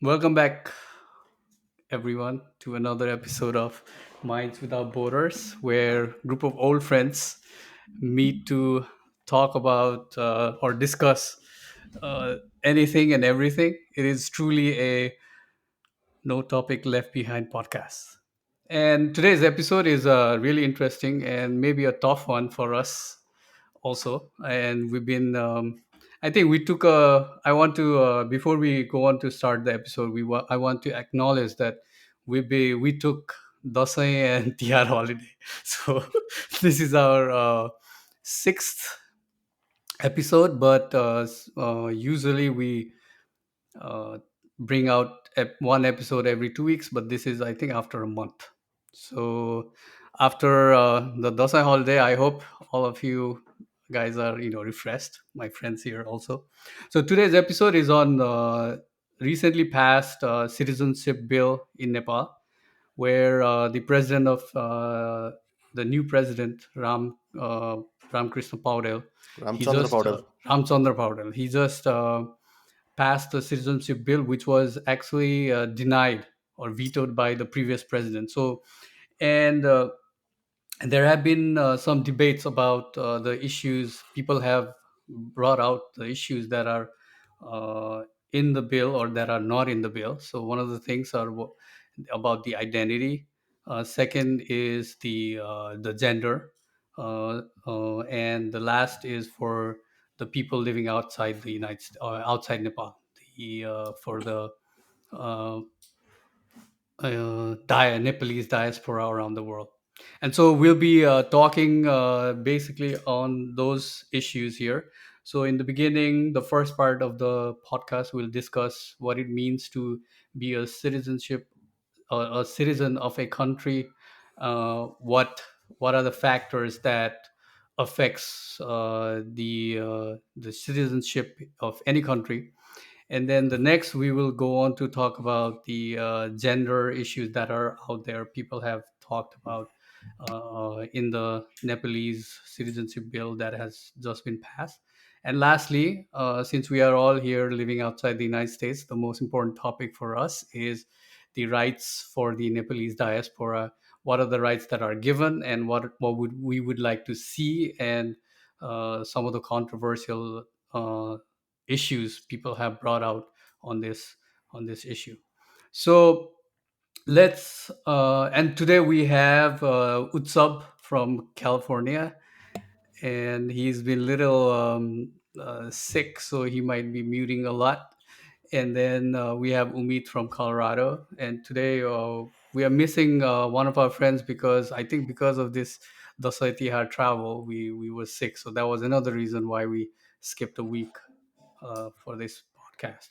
Welcome back, everyone, to another episode of Minds.Without.Borders, where a group of old friends meet to talk about or discuss anything and everything. It is truly a no topic left behind podcast. And today's episode is really interesting and maybe a tough one for us also. And we've been, I think we took a, I want to, before we go on to start the episode, I want to acknowledge that we took Dasai and Tihar holiday. So this is our sixth episode, but usually we uh, bring out one episode every 2 weeks, but this is, I think, after a month. So after the Dasai holiday, I hope all of you guys are refreshed. My friends here also. So today's episode is on recently passed citizenship bill in Nepal, where the new president Ram Krishna Paudel, he Ramchandra just Paudel. Ramchandra Paudel, he just passed the citizenship bill, which was actually denied or vetoed by the previous president. So, and there have been some debates about the issues. People have brought out the issues that are uh, in the bill or that are not in the bill. So one of the things are about the identity. Second is the gender, and the last is for the people living outside the outside Nepal. For the uh, Nepalese diaspora around the world. And so we'll be talking basically on those issues here. So, in the beginning, the first part of the podcast, we'll discuss what it means to be a citizen of a country. What are the factors that affects the citizenship of any country, and then the next we will go on to talk about the gender issues that are out there. People have talked about in the Nepalese citizenship bill that has just been passed. And lastly, since we are all here living outside the United States, the most important topic for us is the rights for the Nepalese diaspora. What are the rights that are given, and what would we would like to see, and some of the controversial issues people have brought out on this issue. So let's and today we have Utsab from California, and he's been little sick, so he might be muting a lot. And then we have Umit from Colorado, and today we are missing one of our friends because I think because of this Dasai Tihar travel, we were sick, so that was another reason why we skipped a week for this podcast.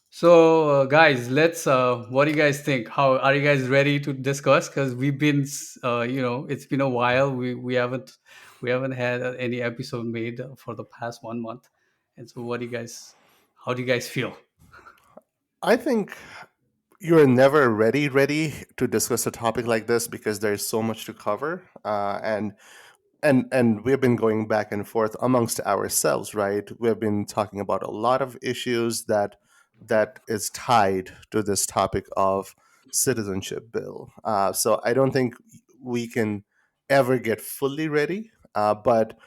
So, guys, let's. What do you guys think? How are you guys ready to discuss? Because we've been, it's been a while. We haven't had any episode made for the past 1 month. And so, what do you guys? How do you guys feel? I think you're never ready to discuss a topic like this because there's so much to cover, and we've been going back and forth amongst ourselves, right? We've been talking about a lot of issues that is tied to this topic of citizenship bill. So I don't think we can ever get fully ready, but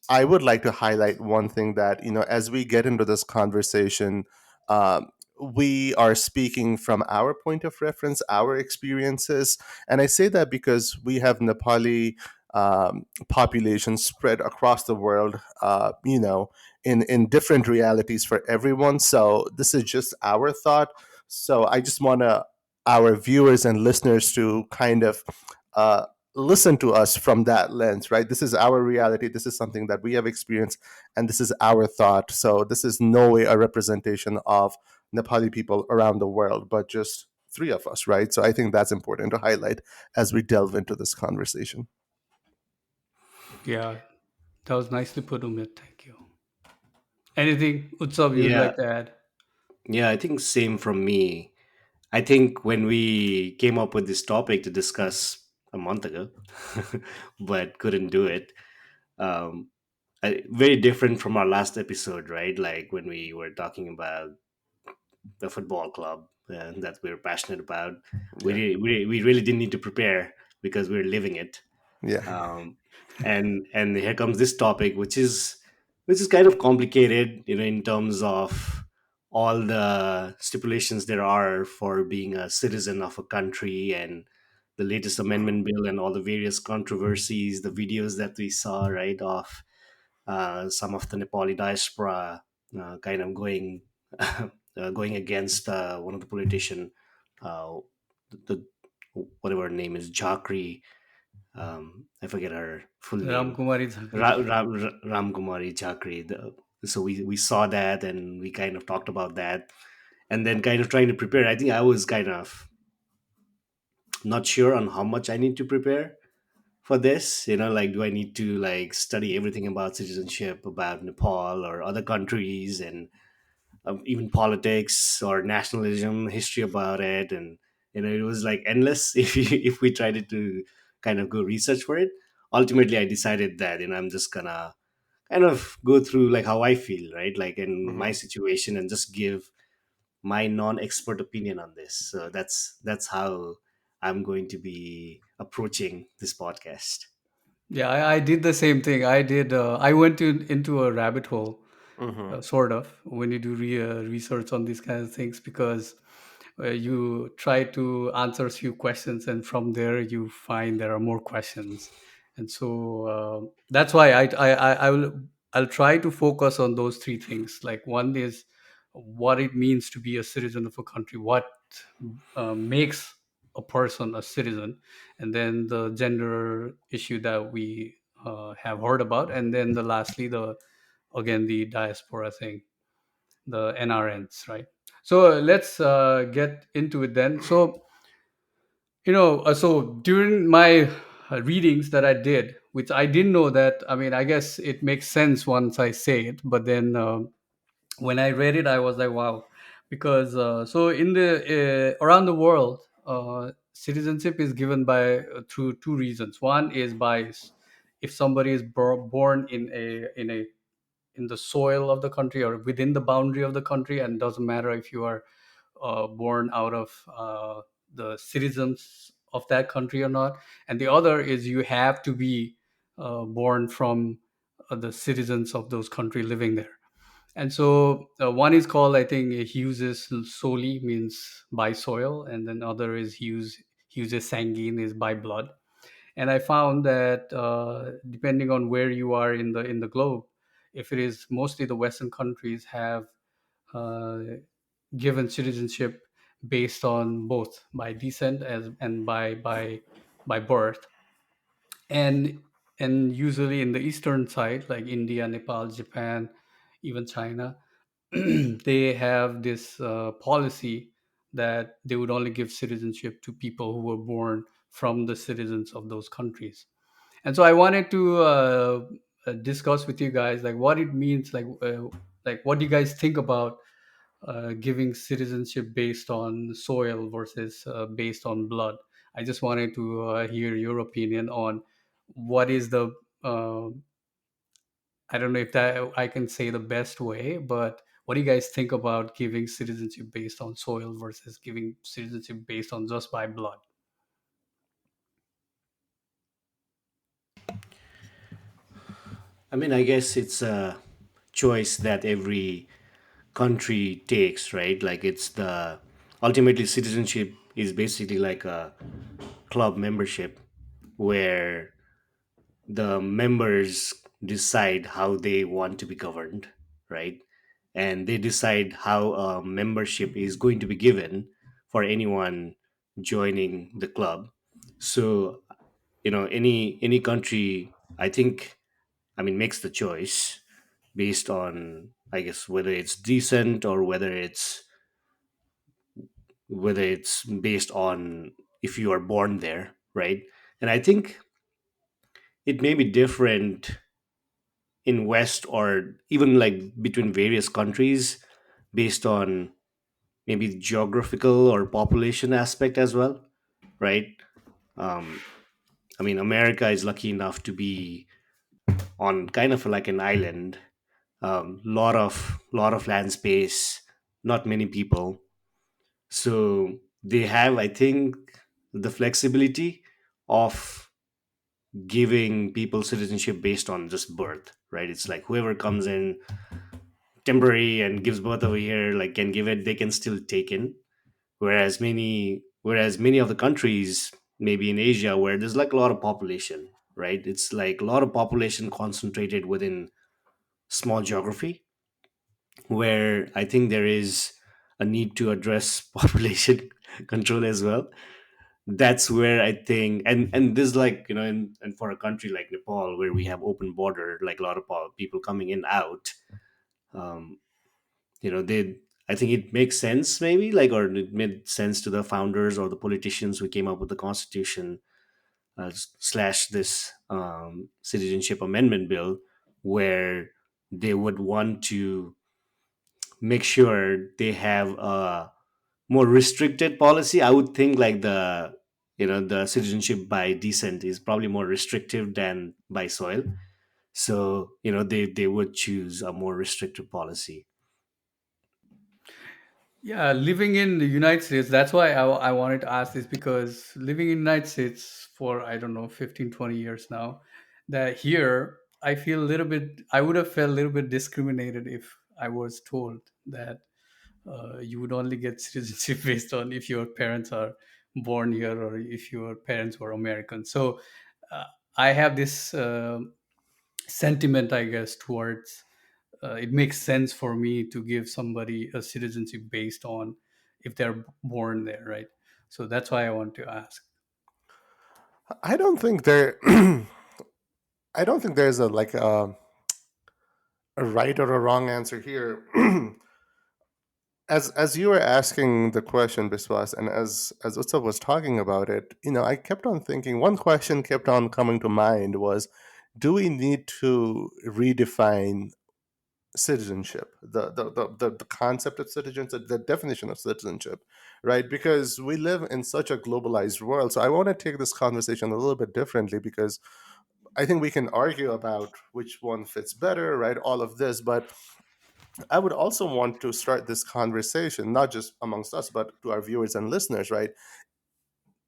I would like to highlight one thing that, as we get into this conversation, um, we are speaking from our point of reference, our experiences. And I say that because we have Nepali population spread across the world, in different realities for everyone. So this is just our thought. So I just want our viewers and listeners to kind of uh, listen to us from that lens, right? This is our reality. This is something that we have experienced, and this is our thought. So this is no way a representation of Nepali people around the world, but just three of us, right? So I think that's important to highlight as we delve into this conversation. Yeah, that was nicely put, Umit. Thank you. Anything, Utsav, you'd Yeah, like to add? yeah, I think same from me. I think when we came up with this topic to discuss a month ago, but couldn't do it, um, very different from our last episode, right? Like when we were talking about a football club that we're passionate about. Yeah. We really didn't need to prepare because we're living it. Yeah. And here comes this topic, which is kind of complicated, in terms of all the stipulations there are for being a citizen of a country, and the latest amendment bill, and all the various controversies, the videos that we saw, right, of some of the Nepali diaspora kind of going against one of the politician, uh, the whatever her name is, Jakri. I forget her full name. Ramkumari Zakri. Ram Kumari Chakri. So we saw that, and we kind of talked about that, and then kind of trying to prepare. I think I was kind of not sure on how much I need to prepare for this. Like, do I need to like study everything about citizenship, about Nepal or other countries, and even politics or nationalism, history about it, and it was like endless if we tried to kind of go research for it. Ultimately, I decided that I'm just gonna kind of go through like how I feel, right? Like in my Hmm. situation, and just give my non-expert opinion on this. So that's how I'm going to be approaching this podcast. Yeah, I did the same thing. I did. I went into a rabbit hole, Hmm. sort of, when you do research on these kind of things, because you try to answer a few questions, and from there you find there are more questions, and so that's why I'll try to focus on those three things. Like, one is what it means to be a citizen of a country, what makes a person a citizen, and then the gender issue that we have heard about, and then the lastly, the again, the diaspora thing, the NRNs, right? So let's get into it then. So, so during my readings that I did, which I didn't know that, I mean, I guess it makes sense once I say it, but then when I read it, I was like, wow, because so in the around the world, citizenship is given by through two reasons. One is by if somebody is born in the soil of the country or within the boundary of the country, and doesn't matter if you are born out of the citizens of that country or not. And the other is you have to be born from the citizens of those country living there. And so one is called, I think, Hughes soli, means by soil, and then other is Hughes sanguine, is by blood. And I found that depending on where you are in the globe, if it is mostly the Western countries have uh, given citizenship based on both by descent as and by birth, and usually in the eastern side, like India, Nepal, Japan, even China, they have this policy that they would only give citizenship to people who were born from the citizens of those countries. And so I wanted to discuss with you guys like what it means, like what do you guys think about giving citizenship based on soil versus based on blood. I just wanted to hear your opinion on what is the uh, I don't know if that I can say the best way, but what do you guys think about giving citizenship based on soil versus giving citizenship based on just by blood? I mean, I guess it's a choice that every country takes, right? Like, it's the ultimately citizenship is basically like a club membership where the members decide how they want to be governed, right? And they decide how a membership is going to be given for anyone joining the club. So, any country, I think, I mean, makes the choice based on, I guess, whether it's decent or whether it's based on if you are born there, right? And I think it may be different in West, or even like between various countries, based on maybe geographical or population aspect as well, right? um, I mean, America is lucky enough to be on kind of like an island, lot of land space, not many people, So they have, I think, the flexibility of giving people citizenship based on just birth, right? It's like whoever comes in temporary and gives birth over here, like can give it, they can still take in. Whereas many of the countries, maybe in Asia, where there's like a lot of population, right? It's like a lot of population concentrated within small geography, where I think there is a need to address population control as well. That's where I think, and this, like, and for a country like Nepal, where we have open border, like a lot of people coming in out, um, they, I think it makes sense, maybe, like, or it made sense to the founders or the politicians who came up with the constitution, slash this citizenship amendment bill, where they would want to make sure they have a more restricted policy. I would think like the citizenship by descent is probably more restrictive than by soil. So they would choose a more restrictive policy. Yeah, living in the United States, that's why I wanted to ask this, because living in the United States for, I don't know, 15, 20 years now, that here I feel a little bit, I would have felt a little bit discriminated if I was told that you would only get citizenship based on if your parents are born here or if your parents were American. So uh, I have this sentiment, I guess, towards it makes sense for me to give somebody a citizenship based on if they're born there, right? So that's why I want to ask. I don't think there. I don't think there's a right or a wrong answer here. As you were asking the question, Biswas, and as Utsav was talking about it, I kept on thinking. One question kept on coming to mind was, do we need to redefine citizenship, the concept of citizenship, the definition of citizenship, right? Because we live in such a globalized world. So I want to take this conversation a little bit differently, because I think we can argue about which one fits better, right? All of this, but I would also want to start this conversation, not just amongst us, but to our viewers and listeners, right?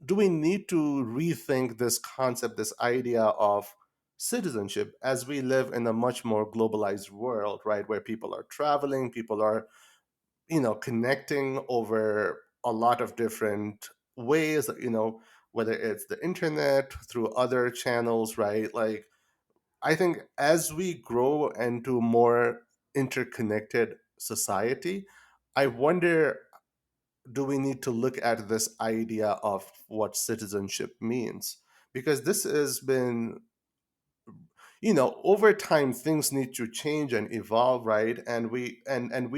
Do we need to rethink this concept, this idea of citizenship, as we live in a much more globalized world, right? Where people are traveling, people are, connecting over a lot of different ways, whether it's the internet, through other channels, right? Like, I think as we grow into more interconnected society, I wonder, do we need to look at this idea of what citizenship means? Because this has been, over time things need to change and evolve, right? And we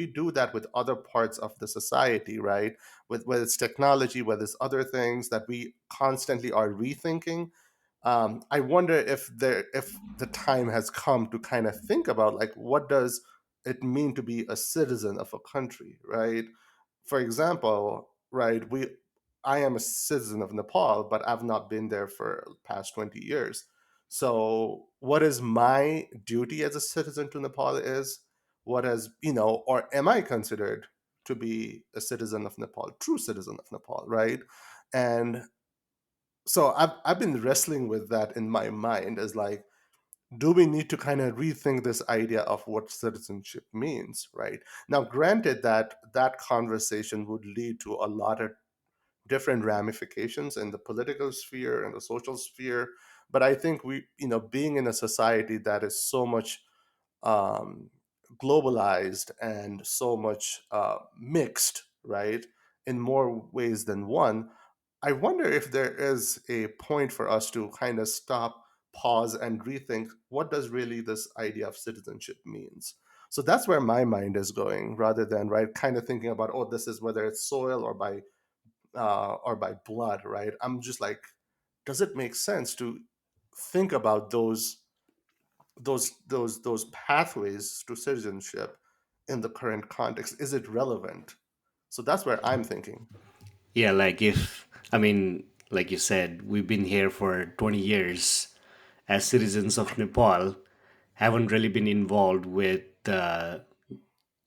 do that with other parts of the society, right? With whether it's technology, whether it's other things that we constantly are rethinking. I wonder if the time has come to kind of think about, like, what does it mean to be a citizen of a country, right? For example, right, I am a citizen of Nepal, but I've not been there for the past 20 years. So what is my duty as a citizen to Nepal is, what has, or am I considered to be a citizen of Nepal, true citizen of Nepal, right? And so I've been wrestling with that in my mind, as like, do we need to kind of rethink this idea of what citizenship means, right? Now, granted that that conversation would lead to a lot of different ramifications in the political sphere and the social sphere, but I think we, being in a society that is so much um, globalized and so much mixed, right, in more ways than one, I wonder if there is a point for us to kind of stop, pause, and rethink, what does really this idea of citizenship means. So that's where my mind is going, rather than, right, kind of thinking about, oh, this is whether it's soil or by blood, right? I'm just like, does it make sense to think about those pathways to citizenship in the current context? Is it relevant? So that's where I'm thinking. Yeah, like, if, I mean, like you said, we've been here for 20 years as citizens of Nepal, haven't really been involved with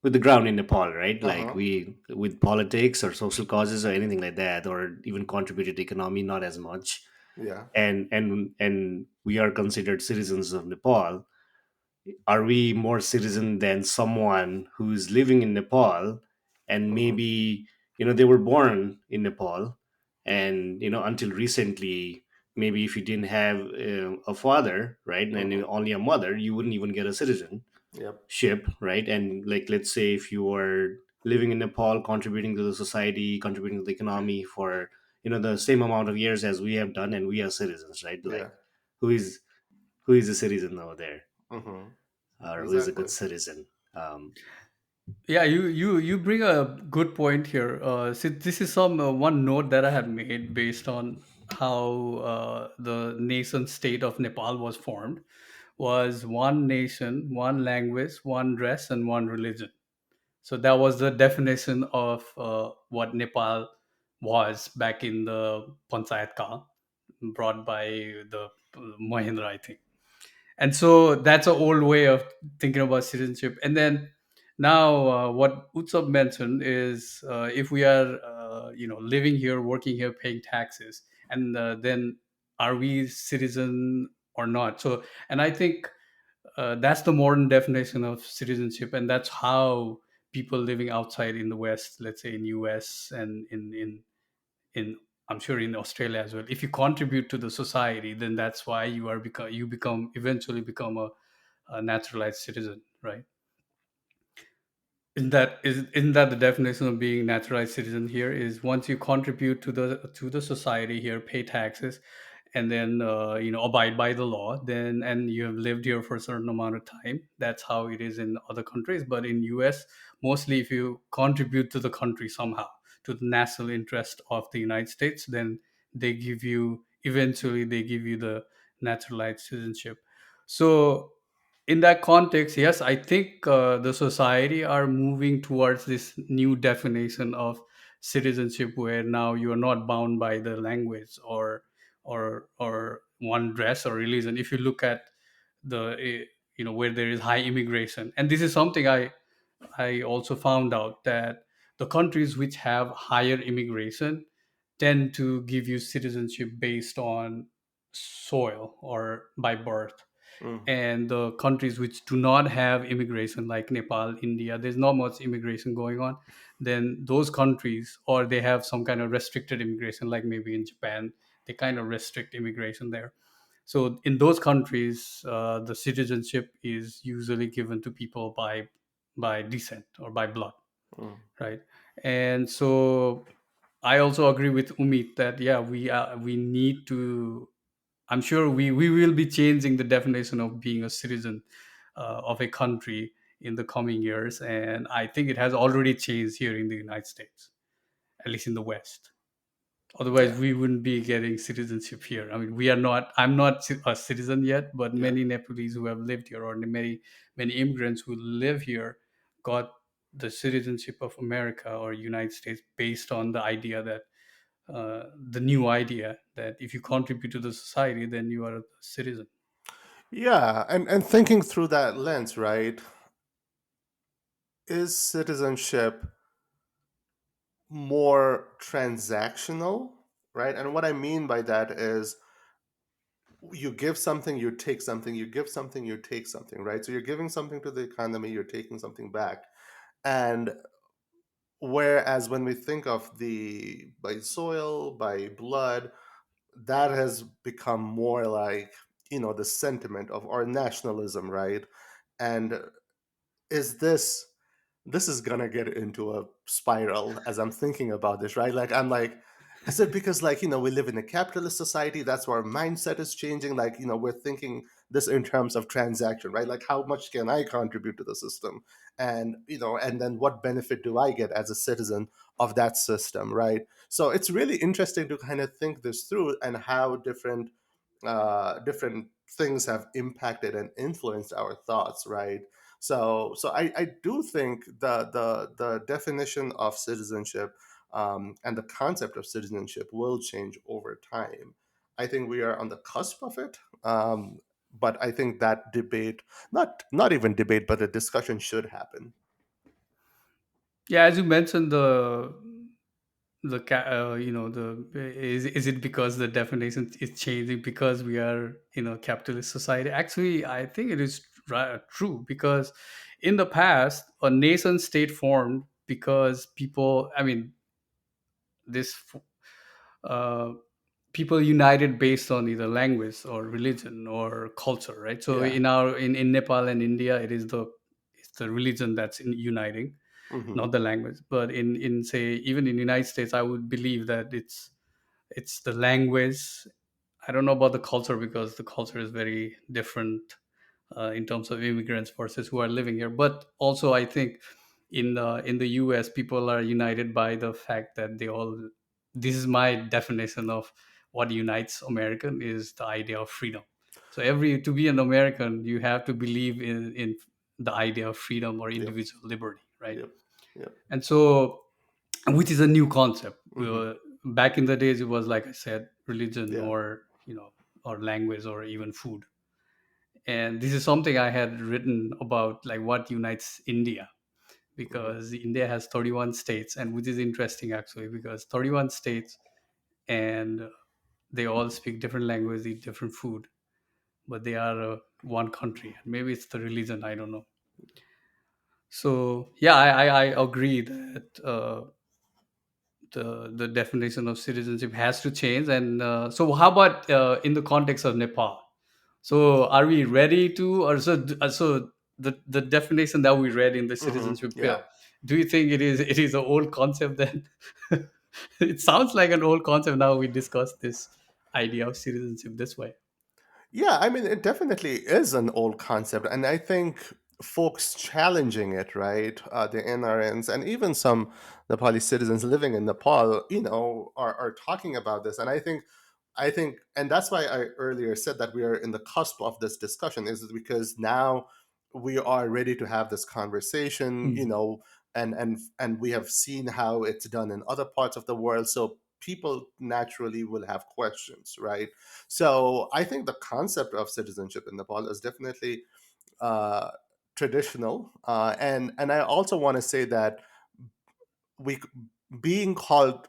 with the ground in Nepal, right? Like Uh-huh. we with politics or social causes or anything like that, or even contributed to economy, not as much. Yeah. And we are considered citizens of Nepal. Are we more citizen than someone who's living in Nepal and Mm-hmm. maybe they were born in Nepal, and until recently, maybe if you didn't have a father, right, and Mm-hmm. only a mother, you wouldn't even get a citizenship, Yep. right? And like, let's say if you were living in Nepal, contributing to the society, contributing to the economy for the same amount of years as we have done, and we are citizens, right? Yeah. Like, who is who is a citizen over there, Mm-hmm. or who is a good Exactly. citizen? um, Yeah, you bring a good point here. So this is some one note that I have made based on how the nation state of Nepal was formed. Was one nation, one language, one dress, and one religion. So that was the definition of what Nepal was back in the Panchayat Ka, brought by the Mahendra, I think. And so that's an old way of thinking about citizenship. And then now, what Utsav mentioned is if we are, living here, working here, paying taxes, and then are we citizen or not? So, and I think that's the modern definition of citizenship, and that's how people living outside in the West, let's say in US and in I'm sure in Australia as well. If you contribute to the society, then that's why you become eventually become a naturalized citizen, right? Isn't that the definition of being naturalized citizen here? Is once you contribute to the society here, pay taxes, and then abide by the law, then and you have lived here for a certain amount of time. That's how it is in other countries, but in US, mostly if you contribute to the country somehow, to the national interest of the United States, then eventually they give you the naturalized citizenship. So in that context, yes, I think the society are moving towards this new definition of citizenship, where now you are not bound by the language or one dress or religion. If you look at the where there is high immigration, and this is something I also found out, that the countries which have higher immigration tend to give you citizenship based on soil or by birth. Mm. And the countries which do not have immigration, like Nepal, India, there's not much immigration going on. Then those countries, or they have some kind of restricted immigration, like maybe in Japan, they kind of restrict immigration there. So in those countries, the citizenship is usually given to people by descent or by blood, Mm. right? And so I also agree with Umit that yeah, we need to. I'm sure we will be changing the definition of being a citizen of a country in the coming years, and I think it has already changed here in the United States, at least in the West. Otherwise, Yeah. we wouldn't be getting citizenship here. I mean, we are not. I'm not a citizen yet, but Yeah. many Nepalese who have lived here, or many immigrants who live here, got the citizenship of America or United States based on the idea that the new idea that if you contribute to the society, then you are a citizen. Yeah. And thinking through that lens, right? Is citizenship more transactional, right? And what I mean by that is you give something, you take something, you give something, you take something, right? So you're giving something to the economy, you're taking something back. And whereas when we think of the by soil, by blood, that has become more like, the sentiment of our nationalism, right? And is this is gonna get into a spiral as I'm thinking about this, right? Like I'm like, is it because like we live in a capitalist society? That's why our mindset is changing. Like we're thinking this in terms of transaction, right? Like how much can I contribute to the system, and and then what benefit do I get as a citizen of that system, right? So it's really interesting to kind of think this through and how different things have impacted and influenced our thoughts, right? So I do think the definition of citizenship and the concept of citizenship will change over time. I think we are on the cusp of it, but I think that debate, not even debate, but a discussion should happen. Yeah, as you mentioned, the is it because the definition is changing because we are in a capitalist society? Actually, I think it is true, because in the past a nation state formed because people, I mean, this uh, people united based on either language or religion or culture, right? So Yeah. in Nepal and India, it's the religion that's uniting, Mm-hmm. not the language. But in say even in the United States, I would believe that it's the language. I don't know about the culture, because the culture is very different in terms of immigrants versus who are living here. But also, I think in the U.S., people are united by the fact that they all. This is my definition of what unites American is the idea of freedom. So every to be an American, you have to believe in the idea of freedom or Yep. individual liberty, right? Yep. Yep. And so, which is a new concept. Mm-hmm. Back in the days, it was like I said, religion Yeah. or or language or even food. And this is something I had written about, like what unites India, Mm-hmm. because India has 31 states, and which is interesting actually, because 31 states, and they all speak different language, eat different food, but they are one country. Maybe it's the religion, I don't know. So yeah, I agree that the definition of citizenship has to change. And so how about in the context of Nepal? So are we ready to, or so the definition that we read in the Mm-hmm. citizenship bill, Yeah. do you think it is an old concept then? It sounds like an old concept now we discuss this idea of citizenship this way. Yeah, I mean, it definitely is an old concept, and I think folks challenging it, right? The NRNs and even some Nepali citizens living in Nepal, are talking about this, and I think, and that's why I earlier said that we are in the cusp of this discussion, is because now we are ready to have this conversation, Hmm. and we have seen how it's done in other parts of the world, so people naturally will have questions, right? So I think the concept of citizenship in Nepal is definitely uh, traditional, and I also want to say that we being called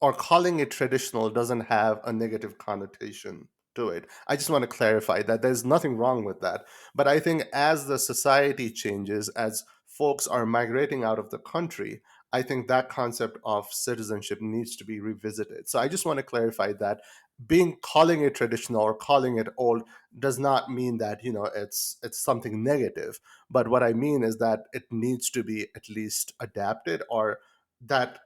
or calling it traditional doesn't have a negative connotation to it. I just want to clarify that there's nothing wrong with that. But I think as the society changes, as folks are migrating out of the country, I think that concept of citizenship needs to be revisited. So I just want to clarify that being calling it traditional or calling it old does not mean that it's something negative. But what I mean is that it needs to be at least adapted, or that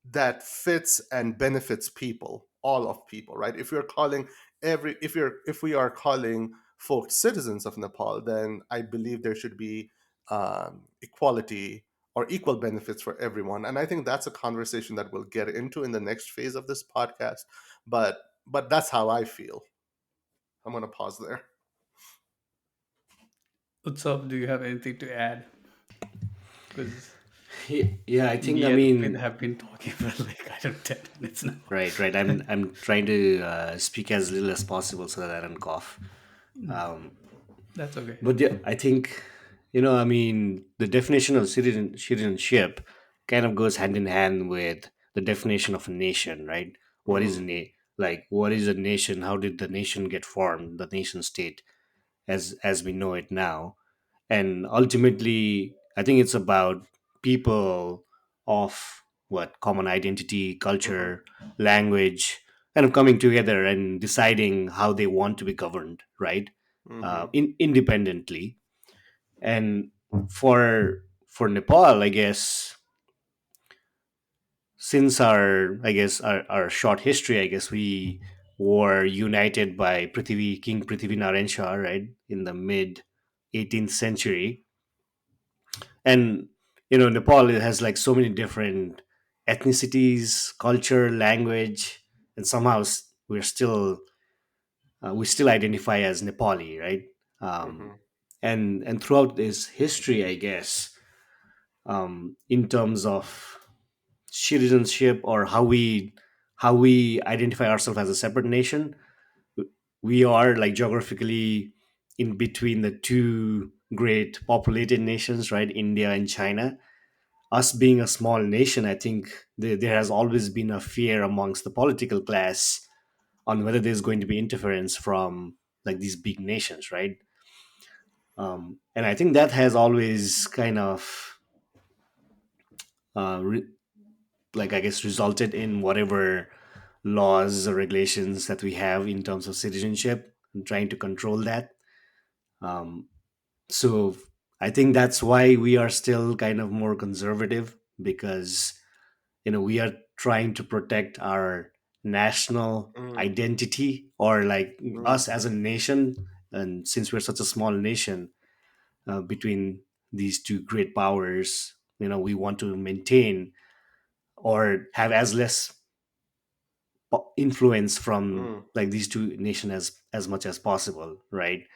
that fits and benefits people, all of people, right? If we are calling folks citizens of Nepal, then I believe there should be equality or equal benefits for everyone. And I think that's a conversation that we'll get into in the next phase of this podcast. But that's how I feel. I'm going to pause there. Utsav, do you have anything to add? Because Yeah, I think, me I and Upin mean, have been talking for like, I don't know, 10 minutes now. right, right. I'm trying to speak as little as possible so that I don't cough. That's okay. But yeah, I think, I mean, the definition of citizenship kind of goes hand in hand with the definition of a nation, right? What is Hmm. what is a nation? How did the nation get formed? The nation state, as we know it now. And ultimately, I think it's about people of what common identity, Hmm. culture, language, kind of coming together and deciding how they want to be governed, right? Hmm. Independently. And for Nepal, I guess, since our short history, I guess we were united by King Prithvi Narayan Shah, right, in the mid 18th century. And Nepal, it has like so many different ethnicities, culture, language, and somehow we still identify as Nepali, right? um, Hmm. and throughout this history, I guess, in terms of citizenship, or how we identify ourselves as a separate nation, we are like geographically in between the two great populated nations, right, India and China. us being a small nation, I think there has always been a fear amongst the political class on whether there's going to be interference from like these big nations, right? And I think that has always kind of uh, re- like I guess resulted in whatever laws or regulations that we have in terms of citizenship and trying to control that. Um, so I think that's why we are still kind of more conservative, because we are trying to protect our national Mm, identity, or like mm, us as a nation. And since we're such a small nation, between these two great powers, we want to maintain or have as less influence from mm, like these two nations as much as possible, right?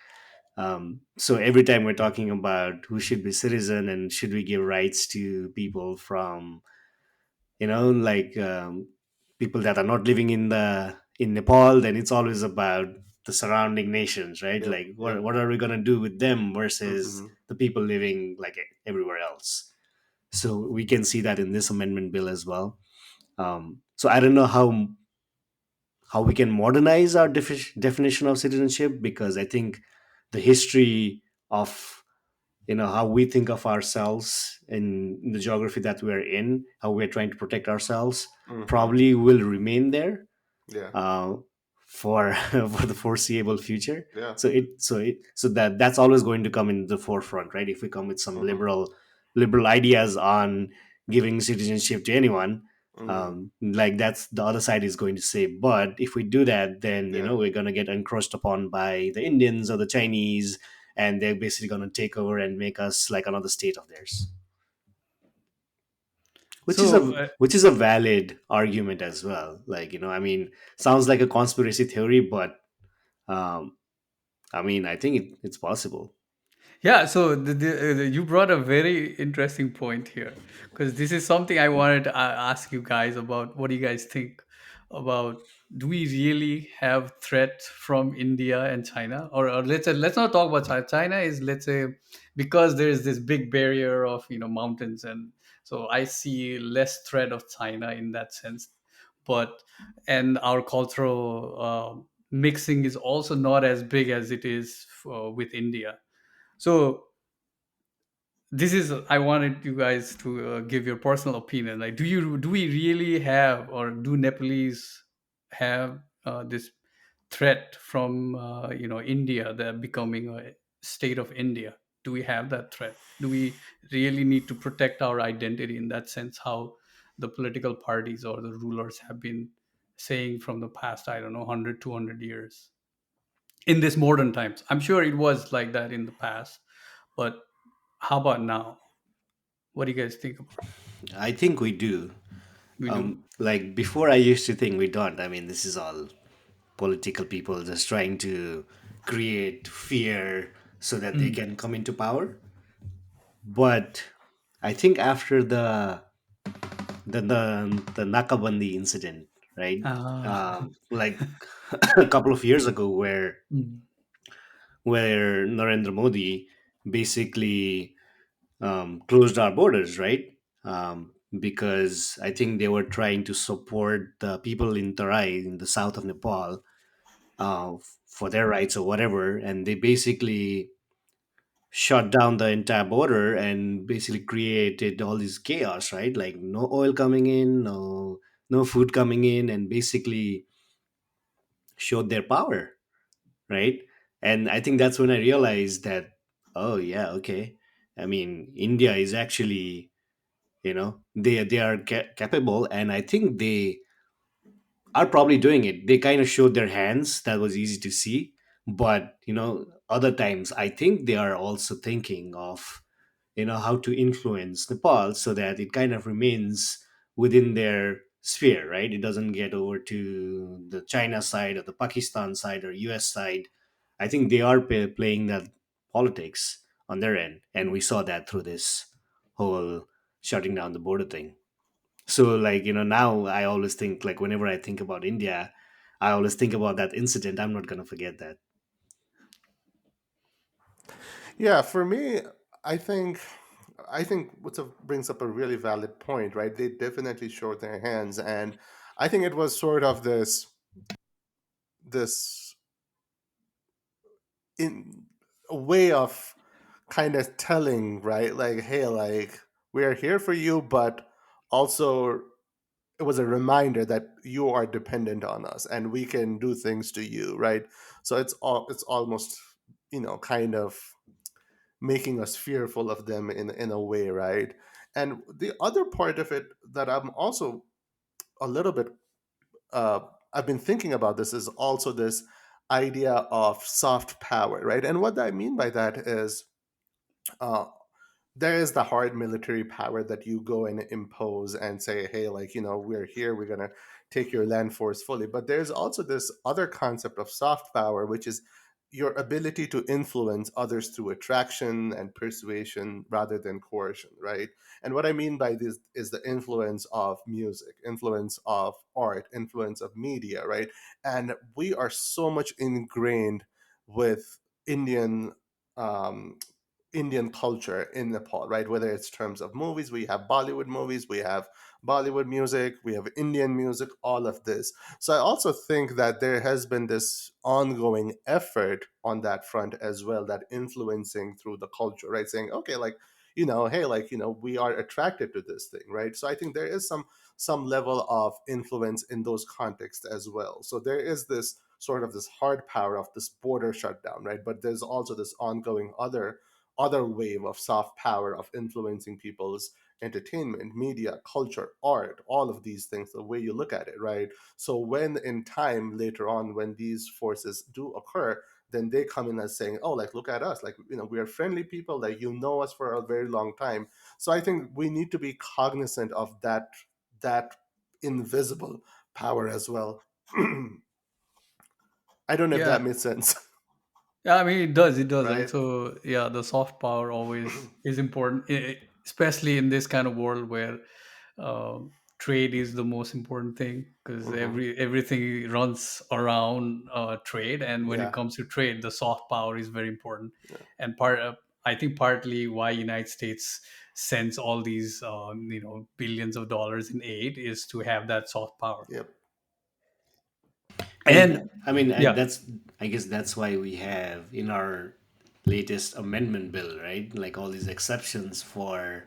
So every time we're talking about who should be citizen and should we give rights to people from, like, people that are not living in Nepal, then it's always about the surrounding nations, right? yep, Like yep. what are we going to do with them versus Hmm. the people living like everywhere else. So we can see that in this amendment bill as well. So I don't know how we can modernize our definition of citizenship, because I think the history of how we think of ourselves in the geography that we're in, how we're trying to protect ourselves, Hmm. probably will remain there Yeah, uh, for for the foreseeable future. yeah. So that's always going to come in the forefront, right? If we come with some Hmm. liberal ideas on giving citizenship to anyone, Hmm. like that's the other side is going to say. But if we do that, then Yeah. we're going to get encroached upon by the Indians or the Chinese, and they're basically going to take over and make us like another state of theirs, which is So a which is a valid argument as well. Like, I mean, sounds like a conspiracy theory, but um, I mean, I think it's possible. yeah, so you brought a very interesting point here, because this is something I wanted to ask you guys about. What do you guys think about? Do we really have threat from India and China, or let's say, let's not talk about China. China is, let's say, because there is this big barrier of mountains, and so I see less threat of China in that sense. But and our cultural mixing is also not as big as it is with India. So this is, I wanted you guys to give your personal opinion. Like, do we really have, or do Nepalese have this threat from India, that becoming a state of India? Do we have that threat? Do we really need to protect our identity in that sense? How the political parties or the rulers have been saying from the past, I don't know, 100, 200 years, in this modern times. I'm sure it was like that in the past, but how about now? What do you guys think about? I think we do. We do. Like before, I used to think we don't. I mean, this is all political people just trying to create fear so that they Mm. can come into power. But I think after the Nakabandi incident, right? Ah. Like a couple of years ago, Mm. where Narendra Modi basically closed our borders, right? Because I think they were trying to support the people in Tarai in the south of Nepal, for their rights or whatever, and they basically shut down the entire border and basically created all this chaos, right? Like no oil coming in, no food coming in, and basically showed their power, right? And I think that's when I realized that, oh yeah, okay. I mean, India is actually, they are capable, and I think they are probably doing it. They kind of showed their hands. That was easy to see. But, other times, I think they are also thinking of, how to influence Nepal so that it kind of remains within their sphere, right? It doesn't get over to the China side or the Pakistan side or US side. I think they are playing that politics on their end. And we saw that through this whole shutting down the border thing. So, like, now I always think, like, whenever I think about India, I always think about that incident. I'm not going to forget that. Yeah, for me, I think. I think brings up a really valid point, right? They definitely showed their hands, and I think it was sort of this in a way of kind of telling, right? Like, hey, like we are here for you, but also it was a reminder that you are dependent on us and we can do things to you, right? So it's almost, kind of making us fearful of them in a way, right? And the other part of it that I'm also a little bit uh, I've been thinking about this is also this idea of soft power, right? And what I mean by that is uh, there is the hard military power that you go and impose and say, hey, like, we're here, we're going to take your land force fully. But there's also this other concept of soft power, which is your ability to influence others through attraction and persuasion rather than coercion, right? And what I mean by this is the influence of music, influence of art, influence of media, right? And we are so much ingrained with Indian um, Indian culture in Nepal, right? Whether it's terms of movies, we have Bollywood movies, we have Bollywood music, we have Indian music, all of this. So I also think that there has been this ongoing effort on that front as well, that influencing through the culture, right? Saying, okay, like, hey, like, we are attracted to this thing, right? So I think there is some level of influence in those contexts as well. So there is this sort of this hard power of this border shutdown, right? But there's also this ongoing other wave of soft power of influencing people's entertainment, media, culture, art, all of these things, the way you look at it, right? So when in time later on, when these forces do occur, then they come in as saying, oh, like, look at us, like, we are friendly people, like, us for a very long time. So I think we need to be cognizant of that invisible power as well. I don't know if Yeah. that makes sense. Yeah, I mean, it does. It does. And Right. so, yeah, the soft power always is important, especially in this kind of world where trade is the most important thing, because Hmm. everything runs around trade. And when it Yeah. comes to trade, the soft power is very important. Yeah. And I think partly why United States sends all these, billions of dollars in aid is to have that soft power. Yep. And And I mean, yeah, I guess that's why we have in our latest amendment bill, right? Like all these exceptions for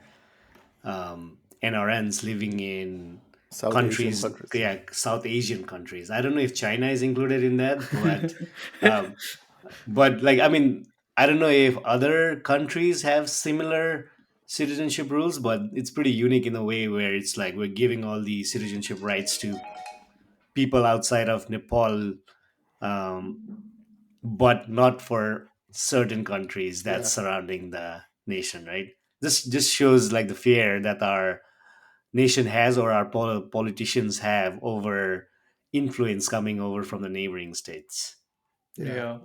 NRNs living in South Asian countries, countries. yeah, South Asian countries. I don't know if China is included in that, um, but like, I mean, I don't know if other countries have similar citizenship rules, but it's pretty unique in a way where it's like we're giving all the citizenship rights to people outside of Nepal, but not for certain countries that's Yeah. surrounding the nation, right? This just shows like the fear that our nation has or our politicians have over influence coming over from the neighboring states. Yeah. yeah.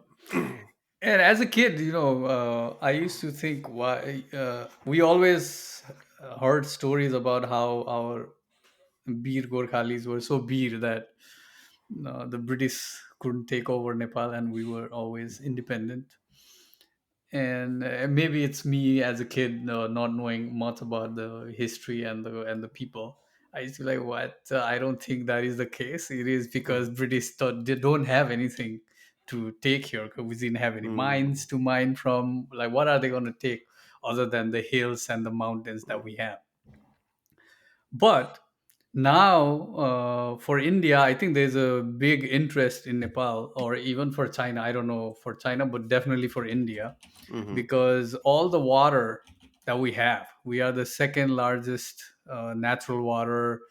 And as a kid, I used to think why we always heard stories about how our Bir Gorkhalis were so Bir that the British couldn't take over Nepal and we were always independent. And maybe it's me as a kid, not knowing much about the history and the people. I used to be like, what? I don't think that is the case. It is because British thought they don't have anything to take here, because we didn't have any Mm, mines to mine from. Like, what are they going to take other than the hills and the mountains that mm, we have? But now, for India, I think there's a big interest in Nepal, or even for China. I don't know for China, but definitely for India, mhm. because all the water that we have, we are the second largest natural water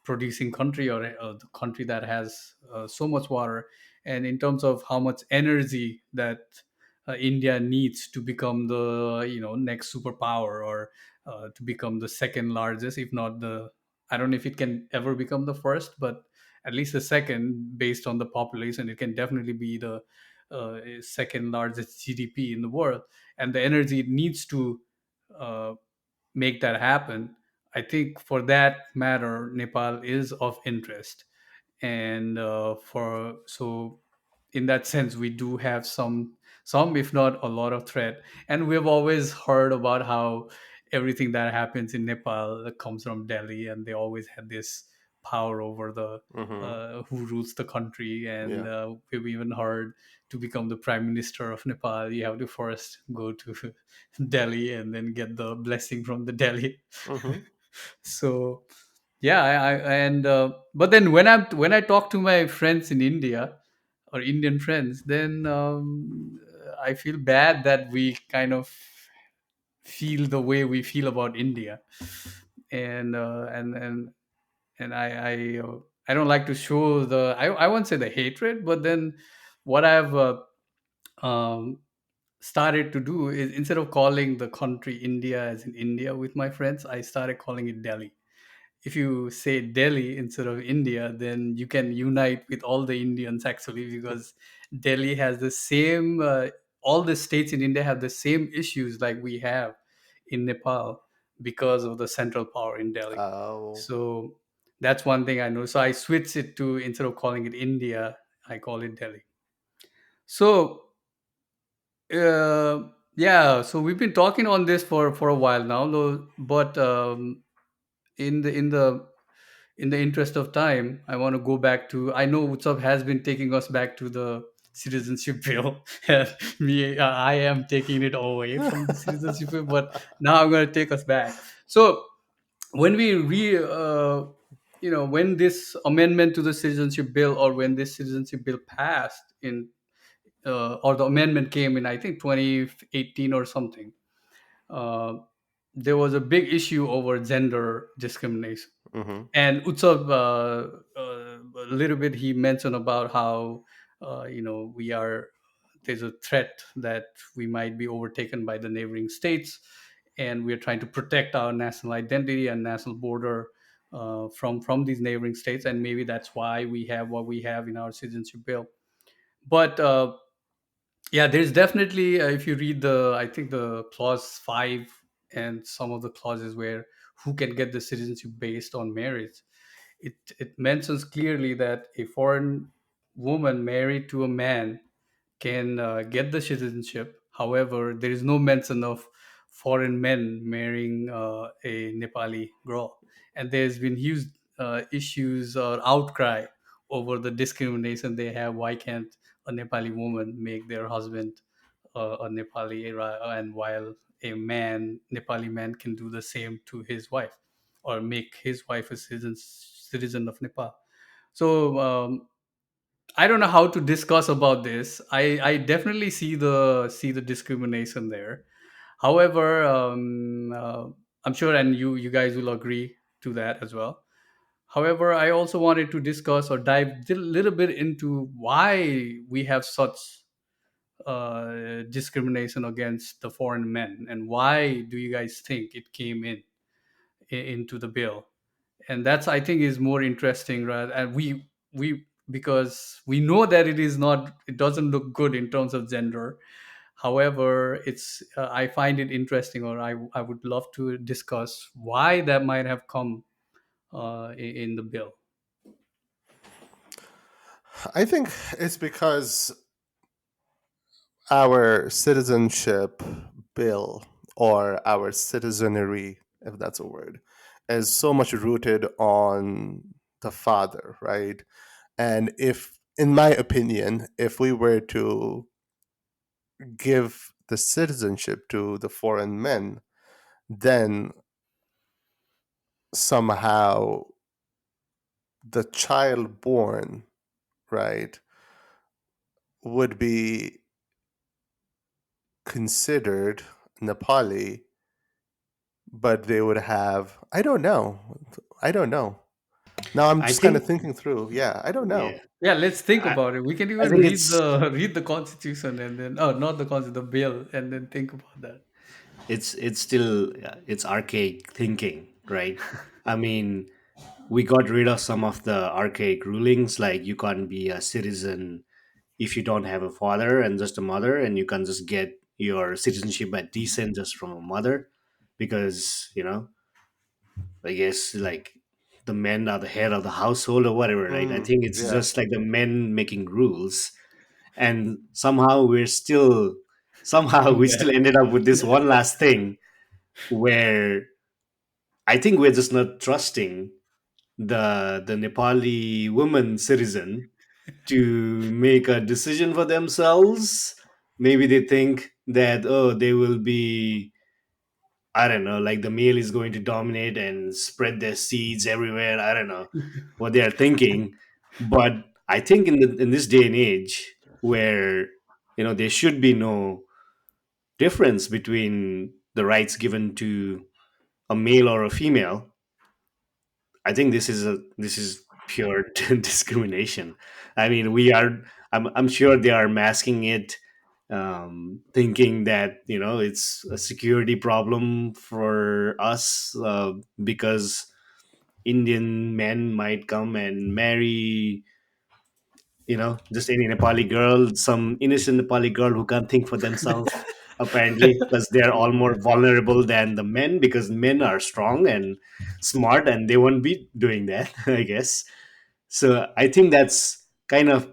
producing country, or the country that has so much water. And in terms of how much energy that India needs to become the next superpower, or to become the second largest, if not the, I don't know if it can ever become the first, but at least the second, based on the population. It can definitely be the second largest GDP in the world. And the energy it needs to uh, make that happen. I think for that matter, Nepal is of interest. And for so in that sense, we do have some, if not a lot of threat. And we've always heard about how everything that happens in Nepal comes from Delhi, and they always had this power over the Mm-hmm. who rules the country. And Yeah. we've even heard to become the prime minister of Nepal, you have to first go to Delhi and then get the blessing from the Delhi. Mm-hmm. So yeah, and but then when I talk to my friends in India or Indian friends, then I feel bad that we kind of feel the way we feel about India, and I don't like to show I won't say the hatred, but then what I've um, started to do is, instead of calling the country India as in India with my friends, I started calling it Delhi. If you say Delhi instead of India, then you can unite with all the Indians actually, because Delhi has the same, all the states in India have the same issues like we have in Nepal because of the central power in Delhi. Oh. So that's one thing I know. So I switched it to, instead of calling it India, I call it Delhi. So yeah, so we've been talking on this for a while now, though, but in the in the in the interest of time, I want to go back to. I know Utsav has been taking us back to the citizenship bill. And I am taking it away from the citizenship bill, but now I'm going to take us back. So when we when this amendment to the citizenship bill, or when this citizenship bill passed in, or the amendment came in, I think 2018 or something, uh, there was a big issue over gender discrimination. Mm-hmm. And Utsav, a little bit, he mentioned about how we are, there's a threat that we might be overtaken by the neighboring states, and we are trying to protect our national identity and national border from these neighboring states, and maybe that's why we have what we have in our citizenship bill. But yeah, there's definitely, if you read the, I think the clause 5 and some of the clauses where who can get the citizenship based on marriage, it mentions clearly that a foreign woman married to a man can get the citizenship. However, there is no mention of foreign men marrying a Nepali girl. And there's been huge issues or outcry over the discrimination they have. Why can't a Nepali woman make their husband a Nepali, and while a Nepali man, can do the same to his wife, or make his wife a citizen of Nepal. So I don't know how to discuss about this. I definitely see the discrimination there. However, I'm sure, and you guys will agree to that as well. However, I also wanted to discuss or dive a little bit into why we have such discrimination against the foreign men, and why do you guys think it came into the bill? And that's, I think, is more interesting, right? And we because we know that it doesn't look good in terms of gender. However, it's I find it interesting, or I would love to discuss why that might have come in the bill. I think it's because our citizenship bill, or our citizenry, if that's a word, is so much rooted on the father, right? And if, in my opinion, if we were to give the citizenship to the foreign men, then somehow the child born, right, would be considered Nepali, but they would have, I don't know. I don't know. Now I'm I just kind think, of thinking through. Yeah, I don't yeah, know. Yeah, let's think I, about it. We can I even think read it's the read the constitution, and then, oh, not the constitution, the bill, and then think about that. it's still, yeah, it's archaic thinking, right? I mean, we got rid of some of the archaic rulings, like you can't be a citizen if you don't have a father and just a mother, and you can just get your citizenship at descent just from a mother, because I guess, like, the men are the head of the household or whatever, right? I think it's Yeah. just like the men making rules, and somehow we still ended up with this one last thing, where I think we're just not trusting the Nepali woman citizen to make a decision for themselves. Maybe they think that, oh, they will be, I don't know, like the male is going to dominate and spread their seeds everywhere. I don't know what they are thinking, but I think in this day and age where there should be no difference between the rights given to a male or a female. I think this is pure discrimination. I mean, we are. I'm sure they are masking it, thinking that it's a security problem for us, because Indian men might come and marry, just any Nepali girl, some innocent Nepali girl who can't think for themselves, apparently, because they're all more vulnerable than the men, because men are strong and smart and they won't be doing that, I guess. So I think that's kind of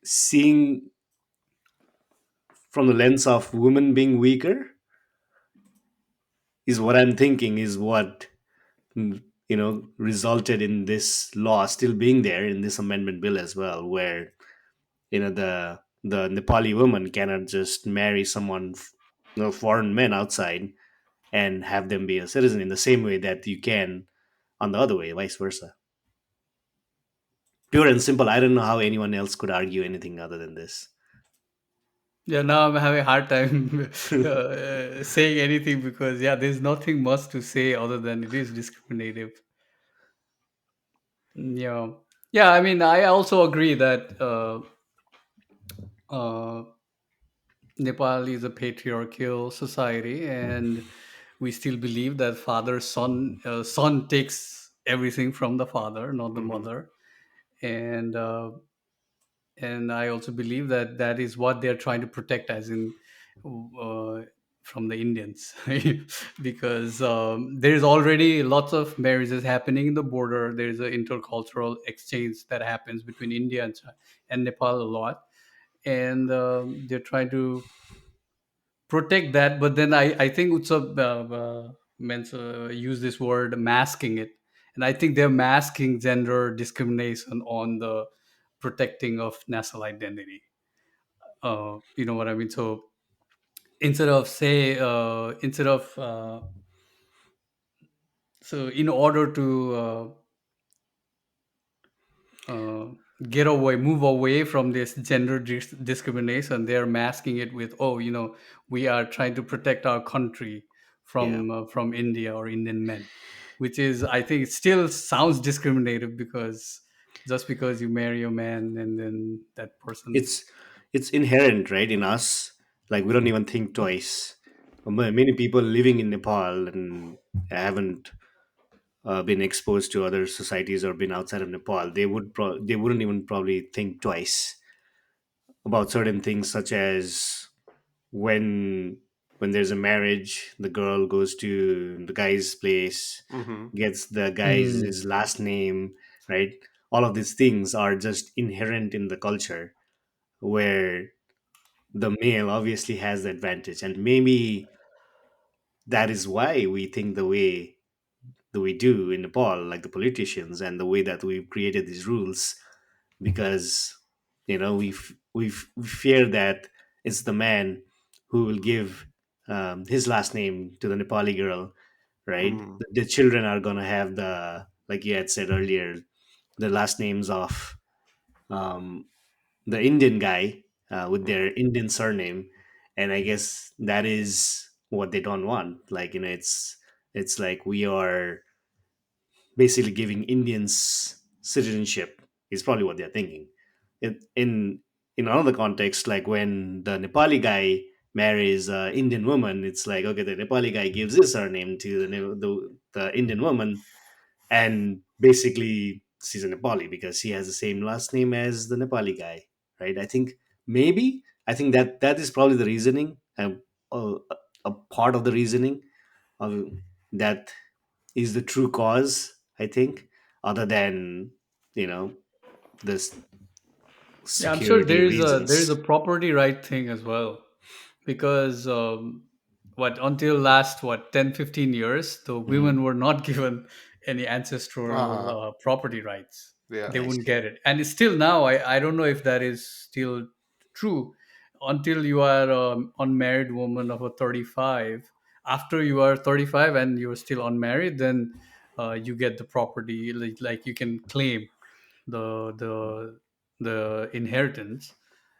seeing from the lens of women being weaker is what I'm thinking is what resulted in this law still being there in this amendment bill as well, where the Nepali woman cannot just marry someone, foreign men outside, and have them be a citizen in the same way that you can on the other way, vice versa. Pure and simple. I don't know how anyone else could argue anything other than this. Yeah, now I'm having a hard time saying anything because yeah, there's nothing much to say other than it is discriminative. Yeah, yeah. I mean, I also agree that uh, Nepal is a patriarchal society, and we still believe that son takes everything from the father, not the Hmm. mother, and I also believe that that is what they're trying to protect, as in uh, from the Indians, because there's already lots of marriages happening in the border. There's an intercultural exchange that happens between India and Nepal a lot, and they're trying to protect that. But then I think Utsav use this word masking it, and I think they're masking gender discrimination on the protecting of national identity. You know what I mean? So instead of so in order to uh, move away from this gender discrimination, they're masking it with, oh, we are trying to protect our country Yeah. from India or Indian men, which is, I think, it still sounds discriminative because just because you marry a man and then that person. it's it's inherent, right, in us. Like, we don't even think twice. Many people living in Nepal and haven't been exposed to other societies or been outside of Nepal, they wouldn't even probably think twice about certain things, such as when when there's a marriage, the girl goes to the guy's place, Hmm. gets the guy's Mm. his last name, right? All of these things are just inherent in the culture, where the male obviously has the advantage, and maybe that is why we think the we do in Nepal, like the politicians, and the way that we've created these rules, because we fear that it's the man who will give his last name to the Nepali girl, right? Mm. The children are gonna have, the like you had said earlier, the last names of um, the Indian guy, with their Indian surname, and I guess that is what they don't want. Like, it's like we are basically giving Indians citizenship is probably what they're thinking. In another context, like when the Nepali guy marries a Indian woman, it's like, okay, the Nepali guy gives his surname to the Indian woman, and basically she's a Nepali because she has the same last name as the Nepali guy, right? I think that is probably the reasoning, a, a part of the reasoning of that is the true cause. I think, other than you know this Yeah, I'm sure security there is a reasons. property right thing as well, because what until last what 10, 15 years, the Hmm. women were not given any ancestral Uh-huh. property rights. Yeah. They I wouldn't see. get it, and it's still now, I don't know if that is still true. Until you are unmarried woman of a 35, after you are 35 and you're still unmarried, then you get the property, like you can claim the the the inheritance.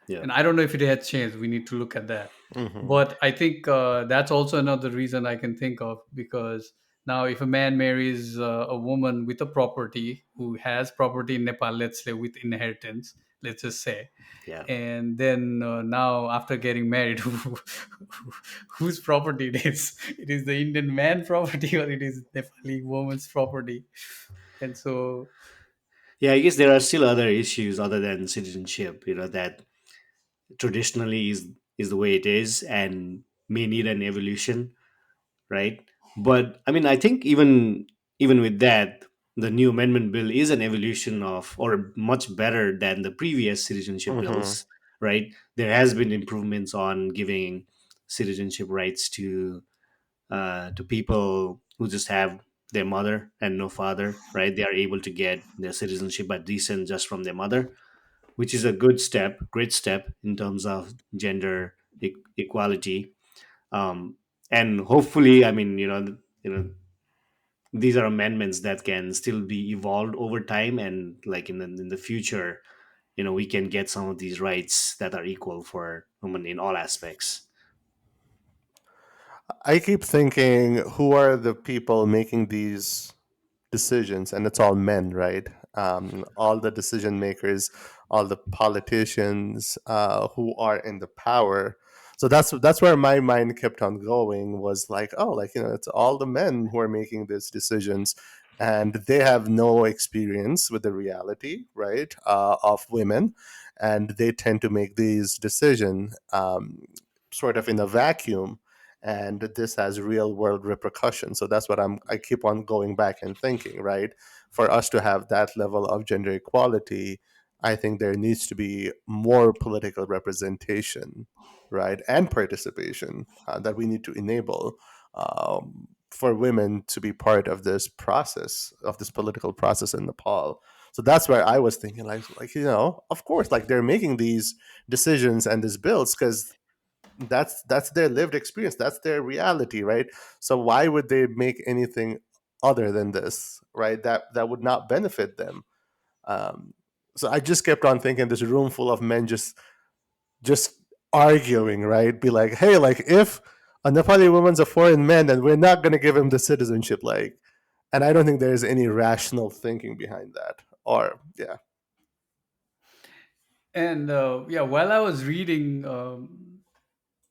Yeah. And I don't know if it had changed. We need to look at that. Hmm. But I think that's also another reason I can think of, because now if a man marries a woman with a property, who has property in Nepal, let's say with inheritance, let's just say, Yeah. and then now after getting married, whose property it is? It is the Indian man property, or it is Nepali woman's property? And so, Yeah, I guess there are still other issues other than citizenship, that traditionally is the way it is and may need an evolution, right? But I mean, I think even with that, the new amendment bill is an evolution of, or much better than the previous citizenship Hmm. bills, right? There has been improvements on giving citizenship rights to people who just have their mother and no father, right? They are able to get their citizenship by descent just from their mother, which is a good step, great step in terms of gender equality. Um, and hopefully, I mean, these are amendments that can still be evolved over time, and like in the future, we can get some of these rights that are equal for women in all aspects. I keep thinking, who are the people making these decisions? And it's all men, right? All the decision makers, all the politicians who are in the power. So that's where my mind kept on going, was like, oh, like, it's all the men who are making these decisions, and they have no experience with the reality, right, of women, and they tend to make these decisions sort of in a vacuum, and this has real world repercussions. So that's what I keep on going back and thinking, right? For us to have that level of gender equality, I think there needs to be more political representation, right, and participation that we need to enable, for women to be part of this process, of this political process in Nepal. So that's where I was thinking, like, of course, like, they're making these decisions and these bills because that's their lived experience, that's their reality, right? So why would they make anything other than this, right, that would not benefit them? um, so I just kept on thinking, this room full of men just arguing, right, be like, hey, like, if a Nepali woman's a foreign man, then we're not going to give him the citizenship, like. And I don't think there's any rational thinking behind that, or yeah. and yeah, while I was reading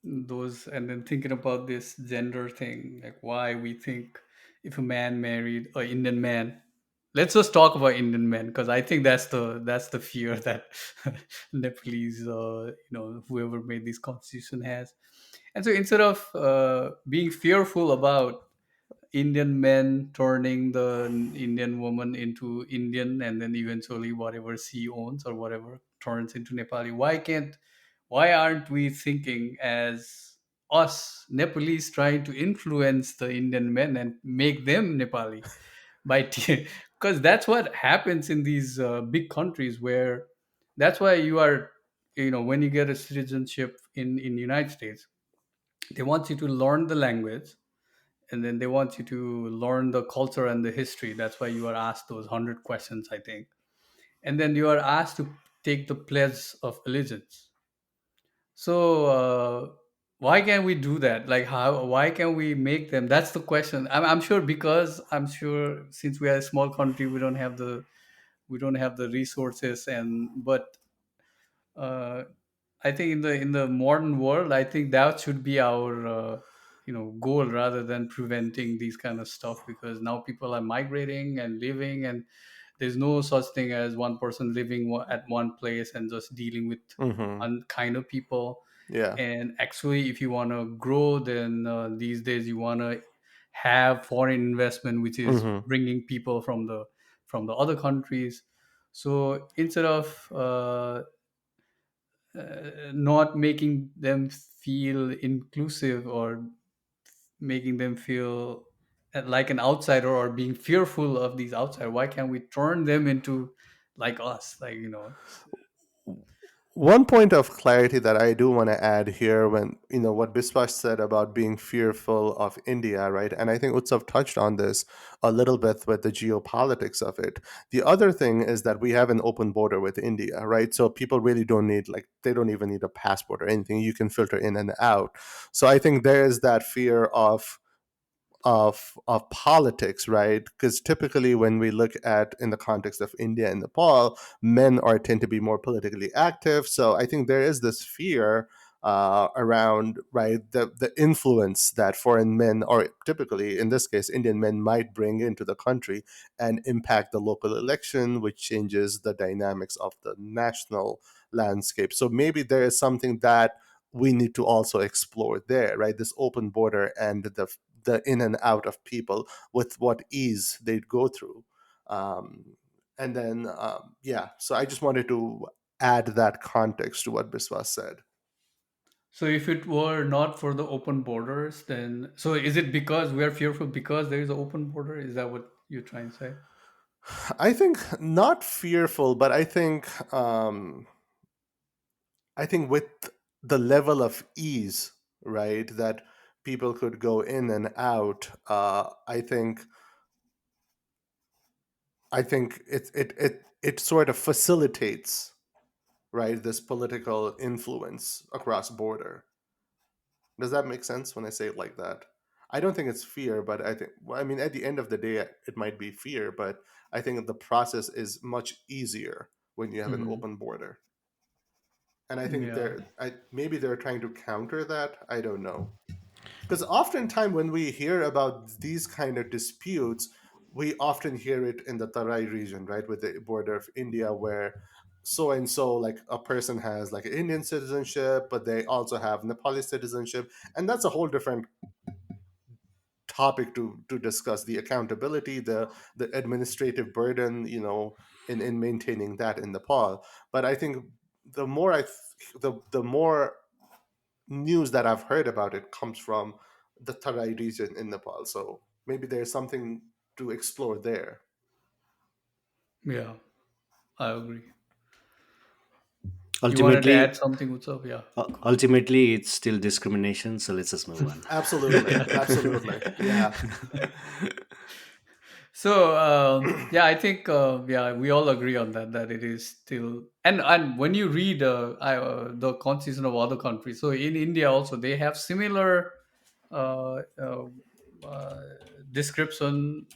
those and then thinking about this gender thing, like why we think if a man married an Indian man, let's just talk about Indian men, because I think that's the fear that Nepalese, whoever made this constitution has. And so instead of being fearful about Indian men turning the Indian woman into Indian, and then eventually whatever she owns or whatever turns into Nepali. Why aren't we thinking as us Nepalese trying to influence the Indian men and make them Nepali by because that's what happens in these big countries, where that's why you are, when you get a citizenship in United States, they want you to learn the language, and then they want you to learn the culture and the history. That's why you are asked those 100 questions, I think. And then you are asked to take the pledge of allegiance. So why can't we do that? Like, how? Why can we make them? That's the question. I'm sure, because I'm sure since we are a small country, we don't have the resources, and but uh, I think in the modern world, I think that should be our goal, rather than preventing these kind of stuff, because now people are migrating and living, and there's no such thing as one person living at one place and just dealing with Hmm. one kind of people. Yeah. And actually, if you want to grow, then these days you want to have foreign investment, which is Hmm. bringing people from the other countries. So instead of not making them feel inclusive, or making them feel like an outsider or being fearful of these outsiders? Why can't we turn them into like us? Like, One point of clarity that I do want to add here, when what Biswas said about being fearful of India, right? And I think Utsav touched on this a little bit with the geopolitics of it. The other thing is that we have an open border with India, right? So people really don't need, like, they don't even need a passport or anything. You can filter in and out. So I think there is that fear of politics, right? Because typically when we look at in the context of India and Nepal, men are tend to be more politically active. So I think there is this fear around, right, the influence that foreign men, or typically in this case Indian men, might bring into the country and impact the local election, which changes the dynamics of the national landscape. So maybe there is something that we need to also explore there, right? This open border and the in and out of people, with what ease they'd go through. And then, yeah, so I just wanted to add that context to what Biswas said. so if it were not for the open borders, then so is it because we are fearful because there is an open border? Is that what you're trying to say? I think not fearful, but I think with the level of ease, right, that people could go in and out, I think it sort of facilitates, right, this political influence across border. Does that make sense when I say it like that? I don't think it's fear, but I think, well, I mean, at the end of the day, it might be fear, but I think the process is much easier when you have an Hmm. open border. And I think Yeah. maybe they're trying to counter that. I don't know. Because oftentimes when we hear about these kind of disputes, we often hear it in the Tarai region, right, with the border of India, where so and so, like, a person has like an Indian citizenship, but they also have Nepali citizenship, and that's a whole different topic to discuss, the accountability, the administrative burden, in maintaining that in Nepal. But I think the more the more news that I've heard about it comes from the Tarai region in Nepal. So maybe there's something to explore there. Yeah, I agree. You wanted to add Ultimately, something, what's up? Yeah, go ahead. ultimately, it's still discrimination. So let's just move on. Absolutely, absolutely, yeah. So yeah, I think yeah, we all agree on that, that it is still, and when you read the constitution of other countries, so in India also they have similar uh, uh, uh, description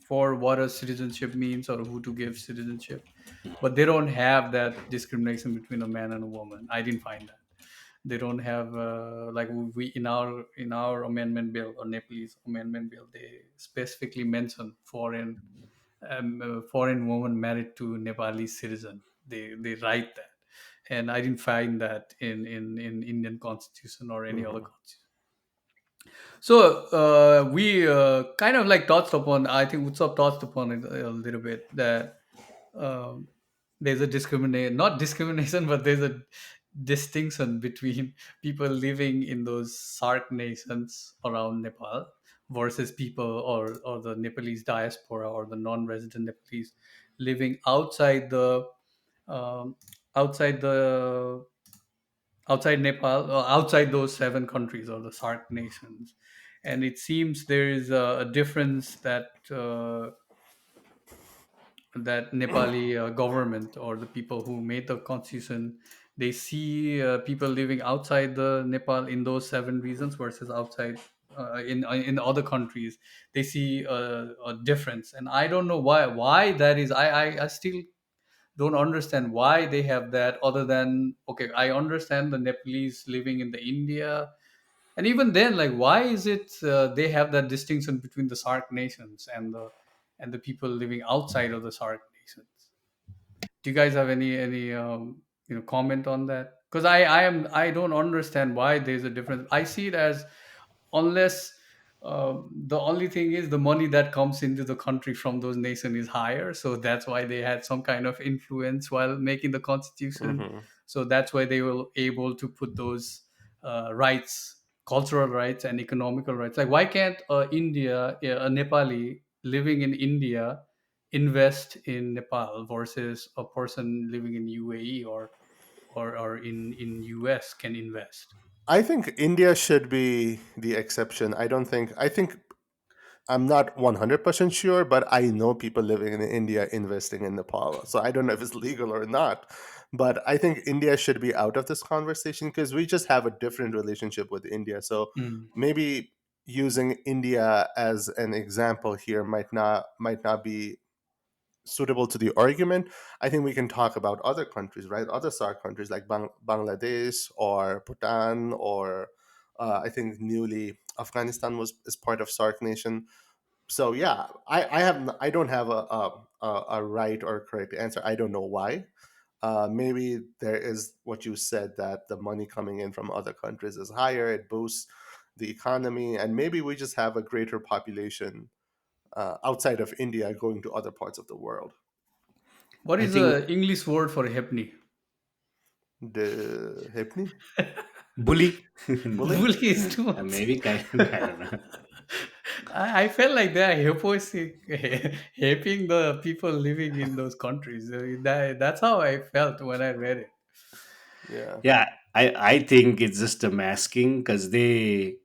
for what a citizenship means or who to give citizenship, but they don't have that discrimination between a man and a woman. I didn't find that. They don't have like we in our amendment bill or Nepalese amendment bill, they specifically mention foreign woman married to Nepali citizen. They write that, and I didn't find that in Indian constitution or any other Hmm. constitution. So we kind of like touched upon. I think Utsav touched upon it a little bit, that um, there's a discrimination, not discrimination, but there's a distinction between people living in those SARC nations around Nepal versus people, or the Nepalese diaspora or the non-resident Nepalese living um, outside the outside Nepal, outside those seven countries or the SARC nations. And it seems there is a difference that Nepali government or the people who made the constitution, they see people living outside the Nepal in those seven regions versus outside in other countries. They see a difference, and I don't know why that is. I still don't understand why they have that. Other than, okay, I understand the Nepalese living in the India, and even then, like, why is it they have that distinction between the SARC nations and the people living outside of the SARC nations? Do you guys have any comment on that? Because I don't understand why there's a difference. I see it as, unless the only thing is the money that comes into the country from those nations is higher, so that's why they had some kind of influence while making the constitution. Hmm. So that's why they were able to put those rights cultural rights and economical rights. Like, why can't a Nepali living in India invest in Nepal versus a person living in UAE or in US can invest? I think India should be the exception. I think I'm not 100% sure, but I know people living in India investing in Nepal. So I don't know if it's legal or not. But I think India should be out of this conversation because we just have a different relationship with India. So Mm. maybe using India as an example here might not be suitable to the argument. I think we can talk about other countries, right? Other SAARC countries like Bangladesh or Bhutan or I think newly Afghanistan was is part of SAARC nation. So yeah, I don't have a right or correct answer. I don't know why. Maybe there is what you said, that the money coming in from other countries is higher. It boosts the economy, and maybe we just have a greater population outside of India going to other parts of the world. What I is think the English word for Hepni? The Hypni bully. bully. Bully is too much. Maybe kind. I don't know. I felt like they are helping the people living in those countries. That's how I felt when I read it. Yeah. Yeah, I think it's just a masking because they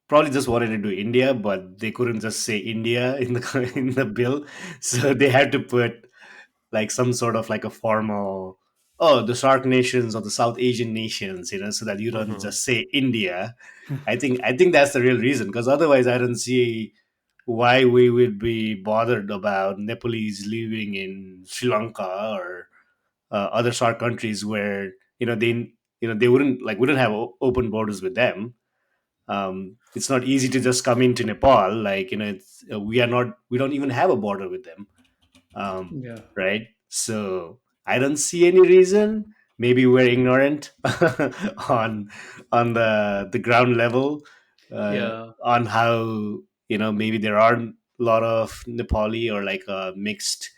probably just wanted to do India, but they couldn't just say India in the in the bill, so they had to put like some sort of like a formal, oh, the SAARC nations or the South Asian nations, so that you don't Hmm. just say India. I think that's the real reason, because otherwise I don't see why we would be bothered about Nepalese living in Sri Lanka or other SAARC countries where they wouldn't have open borders with them. It's not easy to just come into Nepal. Like, we don't even have a border with them, Yeah, right? So I don't see any reason. Maybe we're ignorant on the ground level, yeah, on how maybe there are a lot of Nepali or like a mixed,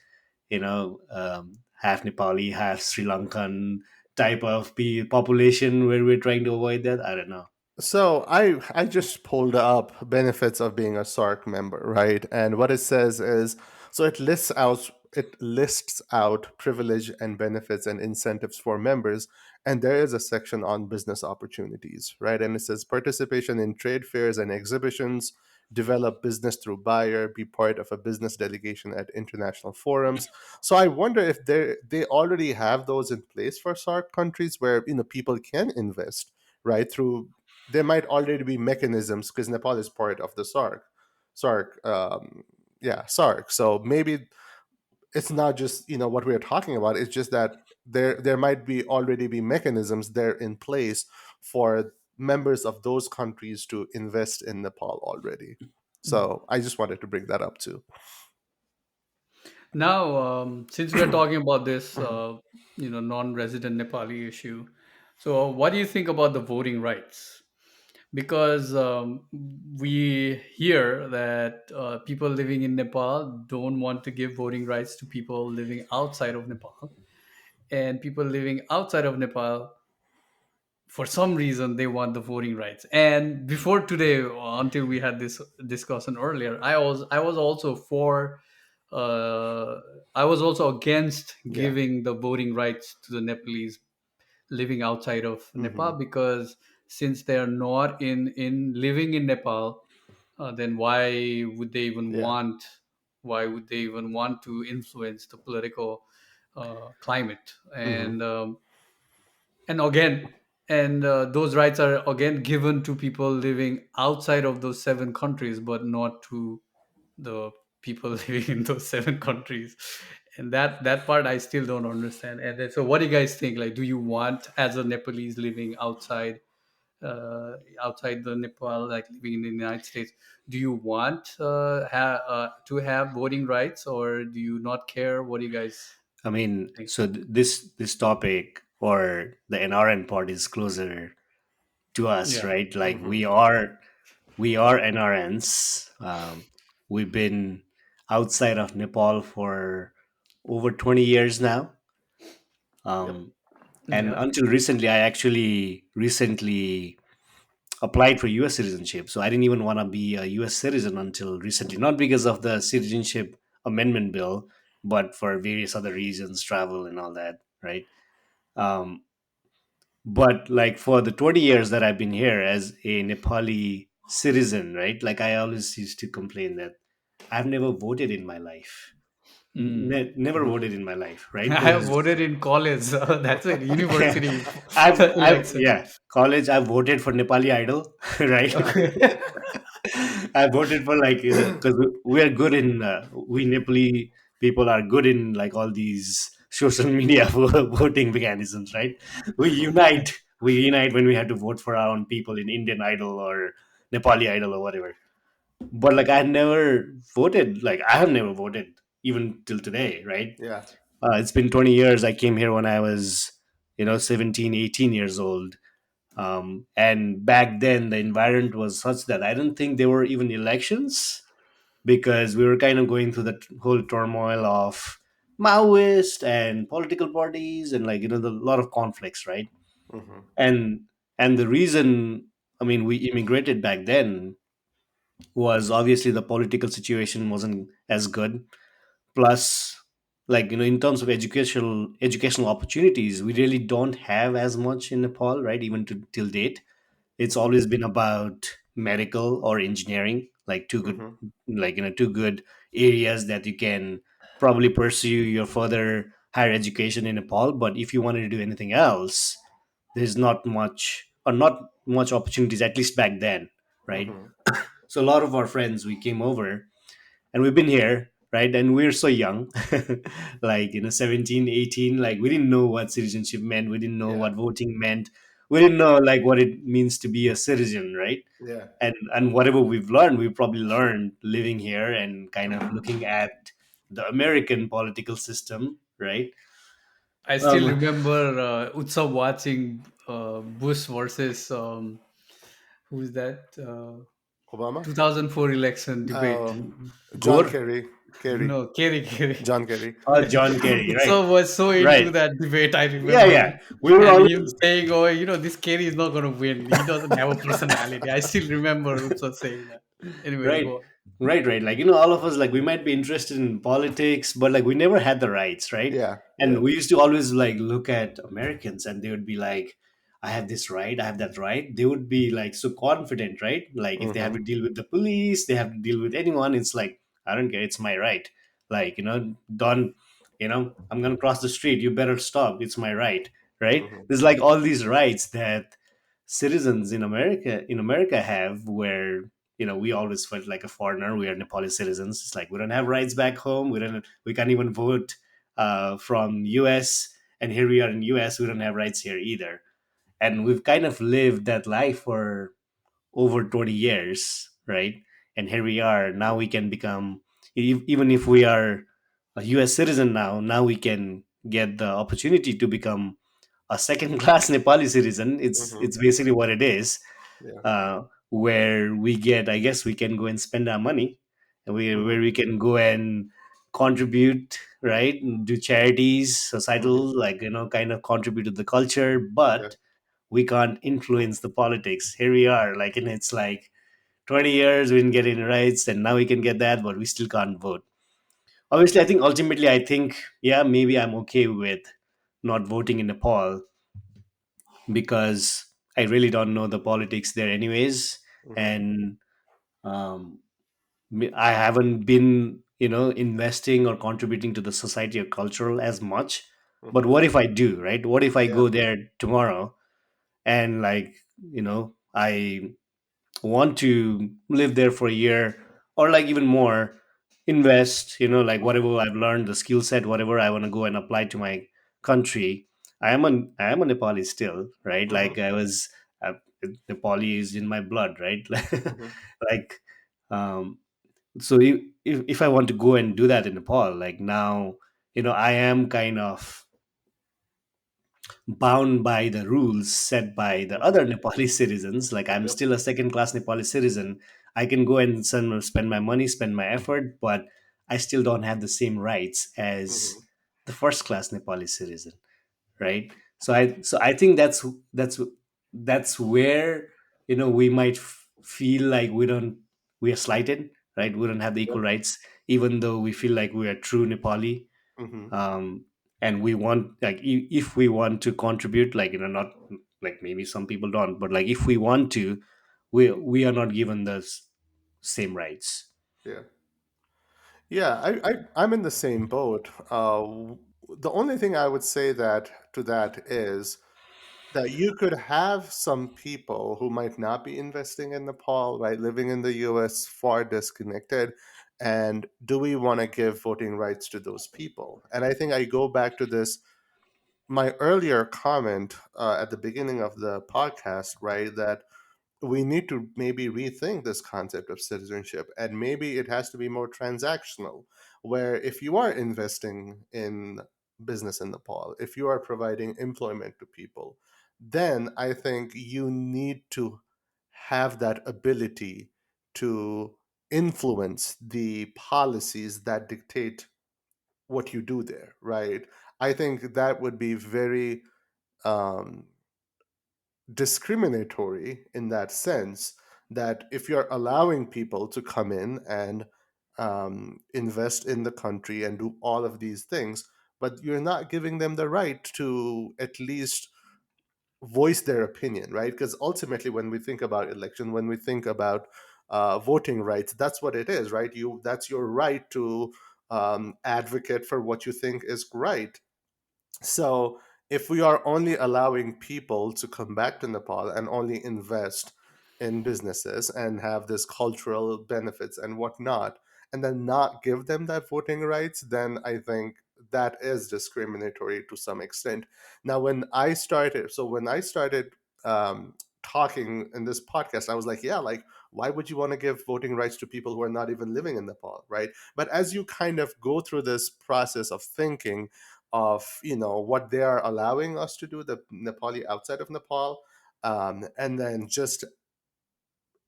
half Nepali, half Sri Lankan type of population where we're trying to avoid that. I don't know. So I just pulled up benefits of being a SARC member, right? And what it says is, so it lists out privilege and benefits and incentives for members, and there is a section on business opportunities, right? And it says participation in trade fairs and exhibitions, develop business through buyer, be part of a business delegation at international forums. So I wonder if they already have those in place for SARC countries where people can invest, right, through, there might already be mechanisms because Nepal is part of the SARC. SARC, yeah, SARC. So maybe it's not just what we're talking about. It's just that there might be already be mechanisms there in place for members of those countries to invest in Nepal already. mm. So I just wanted to bring that up too. Now, since we are talking about this, Mhm. non-resident Nepali issue, so what do you think about the voting rights? Because we hear that people living in Nepal don't want to give voting rights to people living outside of Nepal, and people living outside of Nepal, for some reason, they want the voting rights. And before today, until we had this discussion earlier, I was also for. Uh, I was also against Yeah. giving the voting rights to the Nepalese living outside of Nepal, Hmm. because since they are not in living in Nepal, then would they even Yeah. want why would they even want to influence the political climate? Hmm. And again, those rights are again given to people living outside of those seven countries, but not to the people living in those seven countries. And that part I still don't understand. And then, so what do you guys think? Like, do you want, as a Nepalese living outside the Nepal, like living in the United States, do you want to have voting rights, or do you not care? What do you guys I mean, think? so this topic or the NRN part is closer to us, Yeah. right? Like Hmm. we are NRNs. We've been outside of Nepal for over 20 years now. Yep. And Yeah. until recently, I actually recently applied for US citizenship. So I didn't even want to be a US citizen until recently, not because of the citizenship amendment bill, but for various other reasons, travel and all that, right? um, but like for the 20 years that I've been here as a Nepali citizen, right, like I always used to complain that I've never voted in my life. Mm. Never voted in my life, right? I have Because voted in college. That's it. University I've election. yeah, college. I voted for Nepali Idol, right? Okay. I voted for like because we are good in we Nepali people are good in like all these social media voting mechanisms, right? We unite. We unite when we have to vote for our own people in Indian Idol or Nepali Idol or whatever. But like I never voted. Like I have never voted even till today, right? Yeah. It's been 20 years. I came here when I was 17, 18 years old. And back then the environment was such that I don't think there were even elections because we were kind of going through the whole turmoil of Maoist and political parties and like the lot of conflicts, right? Hmm. and and the reason, I mean, we immigrated back then was obviously the political situation wasn't as good. Plus, like in terms of educational opportunities, we really don't have as much in Nepal, right? Even till date, it's Hmm. always been about medical or engineering, like two good, Hmm. like two good areas that you can probably pursue your further higher education in Nepal. But if you wanted to do anything else, there's not much opportunities, at least back then, right? Hmm. So a lot of our friends, we came over and we've been here, right? And we're so young, like 17, 18. Like we didn't know what citizenship meant, we didn't know Yeah. what voting meant, we didn't know like what it means to be a citizen, right? Yeah. And whatever we've learned, we probably learned living here and kind of looking at the American political system, right? I still um remember Utsav watching Bush versus who's that? Obama. 2004 election debate. Oh, John Gore. Kerry. Kerry. No, Kerry. John Kerry. John Kerry, right? Utsav was so Right. into that debate, I Yeah, remember. yeah, we were And him always saying, "Oh, this Kerry is not going to win. He doesn't have a personality." I still remember Utsav saying that. Anyways, right, go on. right. Like all of us, like we might be interested in politics, but like we never had the rights, right? Yeah. And Yeah. we used to always like look at Americans, and they would be like, "I have this right, I have that right." They would be like so confident, right? Like if they have Hmm. to deal with the police, they have to deal with anyone. It's like, I don't care. It's my right. Like don't. I'm gonna cross the street. You better stop. It's my right, right? Hmm. There's like all these rights that citizens in America have, where we always felt like a foreigner. We are Nepali citizens. It's like we don't have rights back home. We can't even vote from US, and here we are in US. We don't have rights here either. And we've kind of lived that life for over 20 years, right? And here we are. Now we can become, even if we are a US citizen now we can get the opportunity to become a second class Nepali citizen. It's Hmm. it's basically what it is, Yeah. where we get, I guess, we can go and spend our money, and where Hmm. we can go and contribute, right? Do charities, Hmm. societal, like kind of contribute to the culture, Yeah. but we can't influence the politics. Here we are, like, and it's like 20 years we didn't get any rights, and now we can get that, but we still can't vote. Obviously, I think, yeah, maybe I'm okay with not voting in Nepal because I really don't know the politics there, anyways. Hmm. And um, I haven't been, investing or contributing to the society or cultural as much. But Hmm. what if I do, right? What if I Yeah. go there tomorrow and, like, I want to live there for a year or like even more, invest, like whatever I've learned, the skill set, whatever I want to go and apply to my country. I am a Nepali still, right? Hmm. Like uh, Nepali is in my blood, right? Hmm. Like, um so if I want to go and do that in Nepal, like now, I am kind of bound by the rules set by the Hmm. other Nepali citizens. Like I'm Yep. still a second class Nepali citizen. I can go and spend my money, spend my effort, but I still don't have the same rights as Hmm. the first class Nepali citizen, right? So I think that's where we might feel like we are slighted, right? We don't have the Yep. equal rights, even though we feel like we are true Nepali. Hmm. And we want, like, if we want to contribute, like, not like, maybe some people don't, but like, if we want to, we are not given those same rights. Yeah. Yeah, I'm in the same boat. The only thing I would say that to that is that you could have some people who might not be investing in Nepal, right, living in the US, far disconnected. And do we want to give voting rights to those people? And I think I go back to this, my earlier comment at the beginning of the podcast, right, that we need to maybe rethink this concept of citizenship, and maybe it has to be more transactional, where if you are investing in business in Nepal, if you are providing employment to people, then I think you need to have that ability to influence the policies that dictate what you do there, right? I think that would be very um, discriminatory in that sense, that if you're allowing people to come in and invest in the country and do all of these things, but you're not giving them the right to at least voice their opinion, right? Because ultimately, when we think about election, when we think about voting rights, that's what it is, right? That's your right to advocate for what you think is right. So if we are only allowing people to come back to Nepal and only invest in businesses and have this cultural benefits and whatnot, and then not give them that voting rights, then I think that is discriminatory to some extent. Now, when I started um, talking in this podcast, I was like, yeah, like, why would you want to give voting rights to people who are not even living in Nepal, right? But as you kind of go through this process of thinking, of what they are allowing us to do, the Nepali outside of Nepal, and then just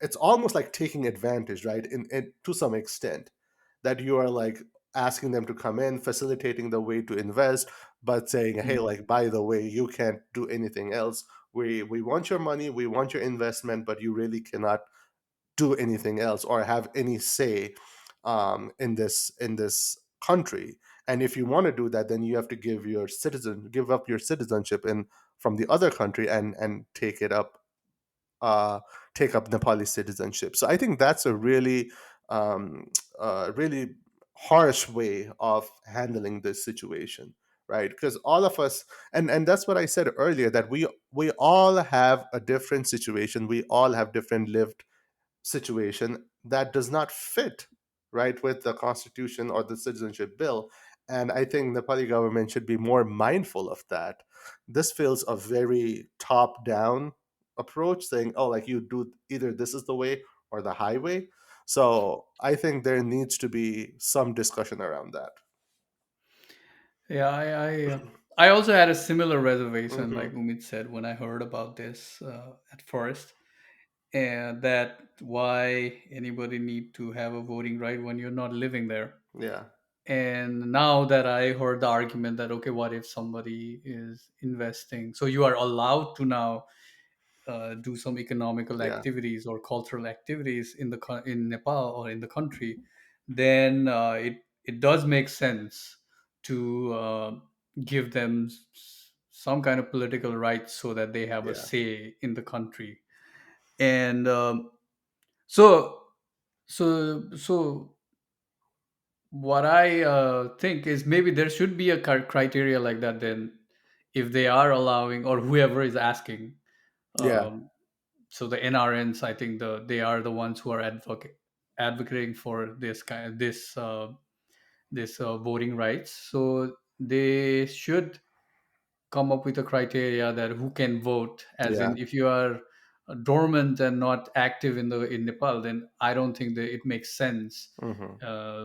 it's almost like taking advantage, right? In to some extent, that you are like asking them to come in, facilitating the way to invest, but saying, hey, Mm. like, by the way, you can't do anything else. We want your money, we want your investment, but you really cannot do anything else or have any say in this country. And if you want to do that, then you have to give up your citizenship in from the other country and uh, take up Nepali citizenship. So I think that's a um, really harsh way of handling this situation, right? Because all of us, and that's what I said earlier, that we all have a different situation, we all have different lived situation that does not fit right with the constitution or the citizenship bill. And I think the Nepali government should be more mindful of that. This feels a very top down approach, saying, oh, like, you do either this is the way or the highway. So I think there needs to be some discussion around that. Yeah, I also had a similar reservation, like Hmm. Umid said, when I heard about this at first, and that why anybody need to have a voting right when you're not living there. Yeah. And now that I heard the argument that, okay, what if somebody is investing, so you are allowed to now do some economical Yeah. activities or cultural activities in in Nepal or in the country, then it does make sense to give them some kind of political rights so that they have a Yeah. say in the country. And so so what I think is maybe there should be a criteria like that. Then, if they are allowing or whoever is asking, Yeah. um, so the NRNs, I think they are the ones who are advocating for this voting rights. So they should come up with a criteria that who can vote. As Yeah. in, if you are dormant and not active in Nepal, then I don't think that it makes sense Hmm.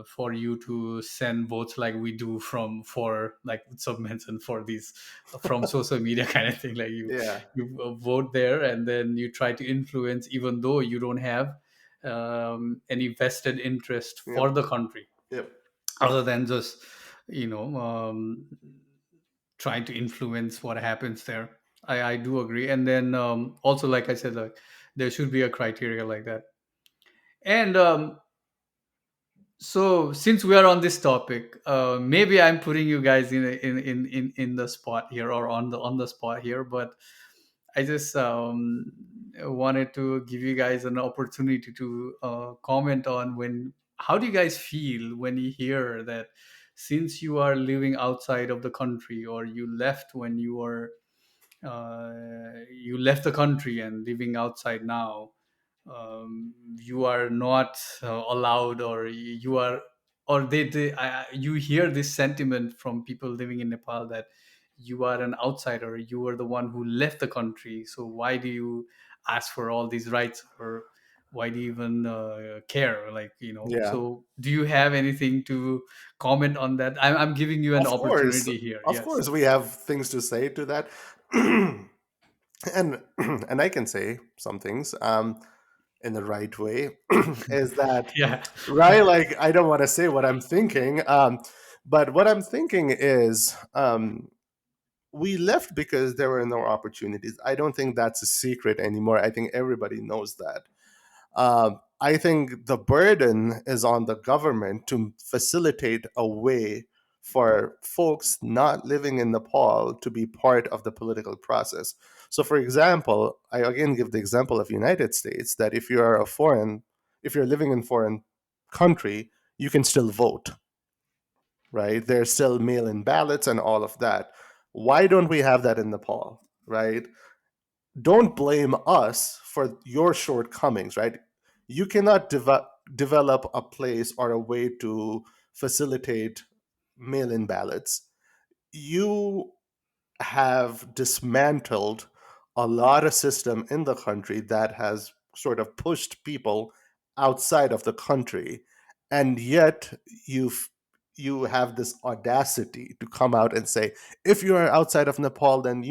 for you to send votes like we do for like sub mentioned for these from social media kind of thing. Like Yeah. you vote there and then you try to influence, even though you don't have any vested interest for Yep. the country, Yep. other than just you know um, trying to influence what happens there. I do agree. And then also, like I said, like there should be a criteria like that. And so since we are on this topic, maybe I'm putting you guys in the spot here, or on the spot here, but I just wanted to give you guys an opportunity to comment on when how do you guys feel when you hear that since you are living outside of the country, or you left when you left the country and living outside now, you are not allowed, or you are, or you hear this sentiment from people living in Nepal that you are an outsider, you are the one who left the country, so why do you ask for all these rights, or why do you even care, like, Yeah. so do you have anything to comment on that? I'm giving you an Of course. opportunity here. Of Yes. course we have things to say to that. and and I can say some things in the right way. Is that Yeah. right? Like, I don't want to say what I'm thinking, but what I'm thinking is, we left because there were no opportunities. I don't think that's a secret anymore. I think everybody knows that. I think the burden is on the government to facilitate a way for folks not living in Nepal to be part of the political process. So, for example, I again give the example of United States, that if you are a foreign, if you're living in foreign country, you can still vote, right? There's still mail-in ballots and all of that. Why don't we have that in Nepal, right? Don't blame us for your shortcomings, right? You cannot develop a place or a way to facilitate mail in ballots. You have dismantled a lot of system in the country that has sort of pushed people outside of the country, and yet you've you have this audacity to come out and say, if you are outside of Nepal, then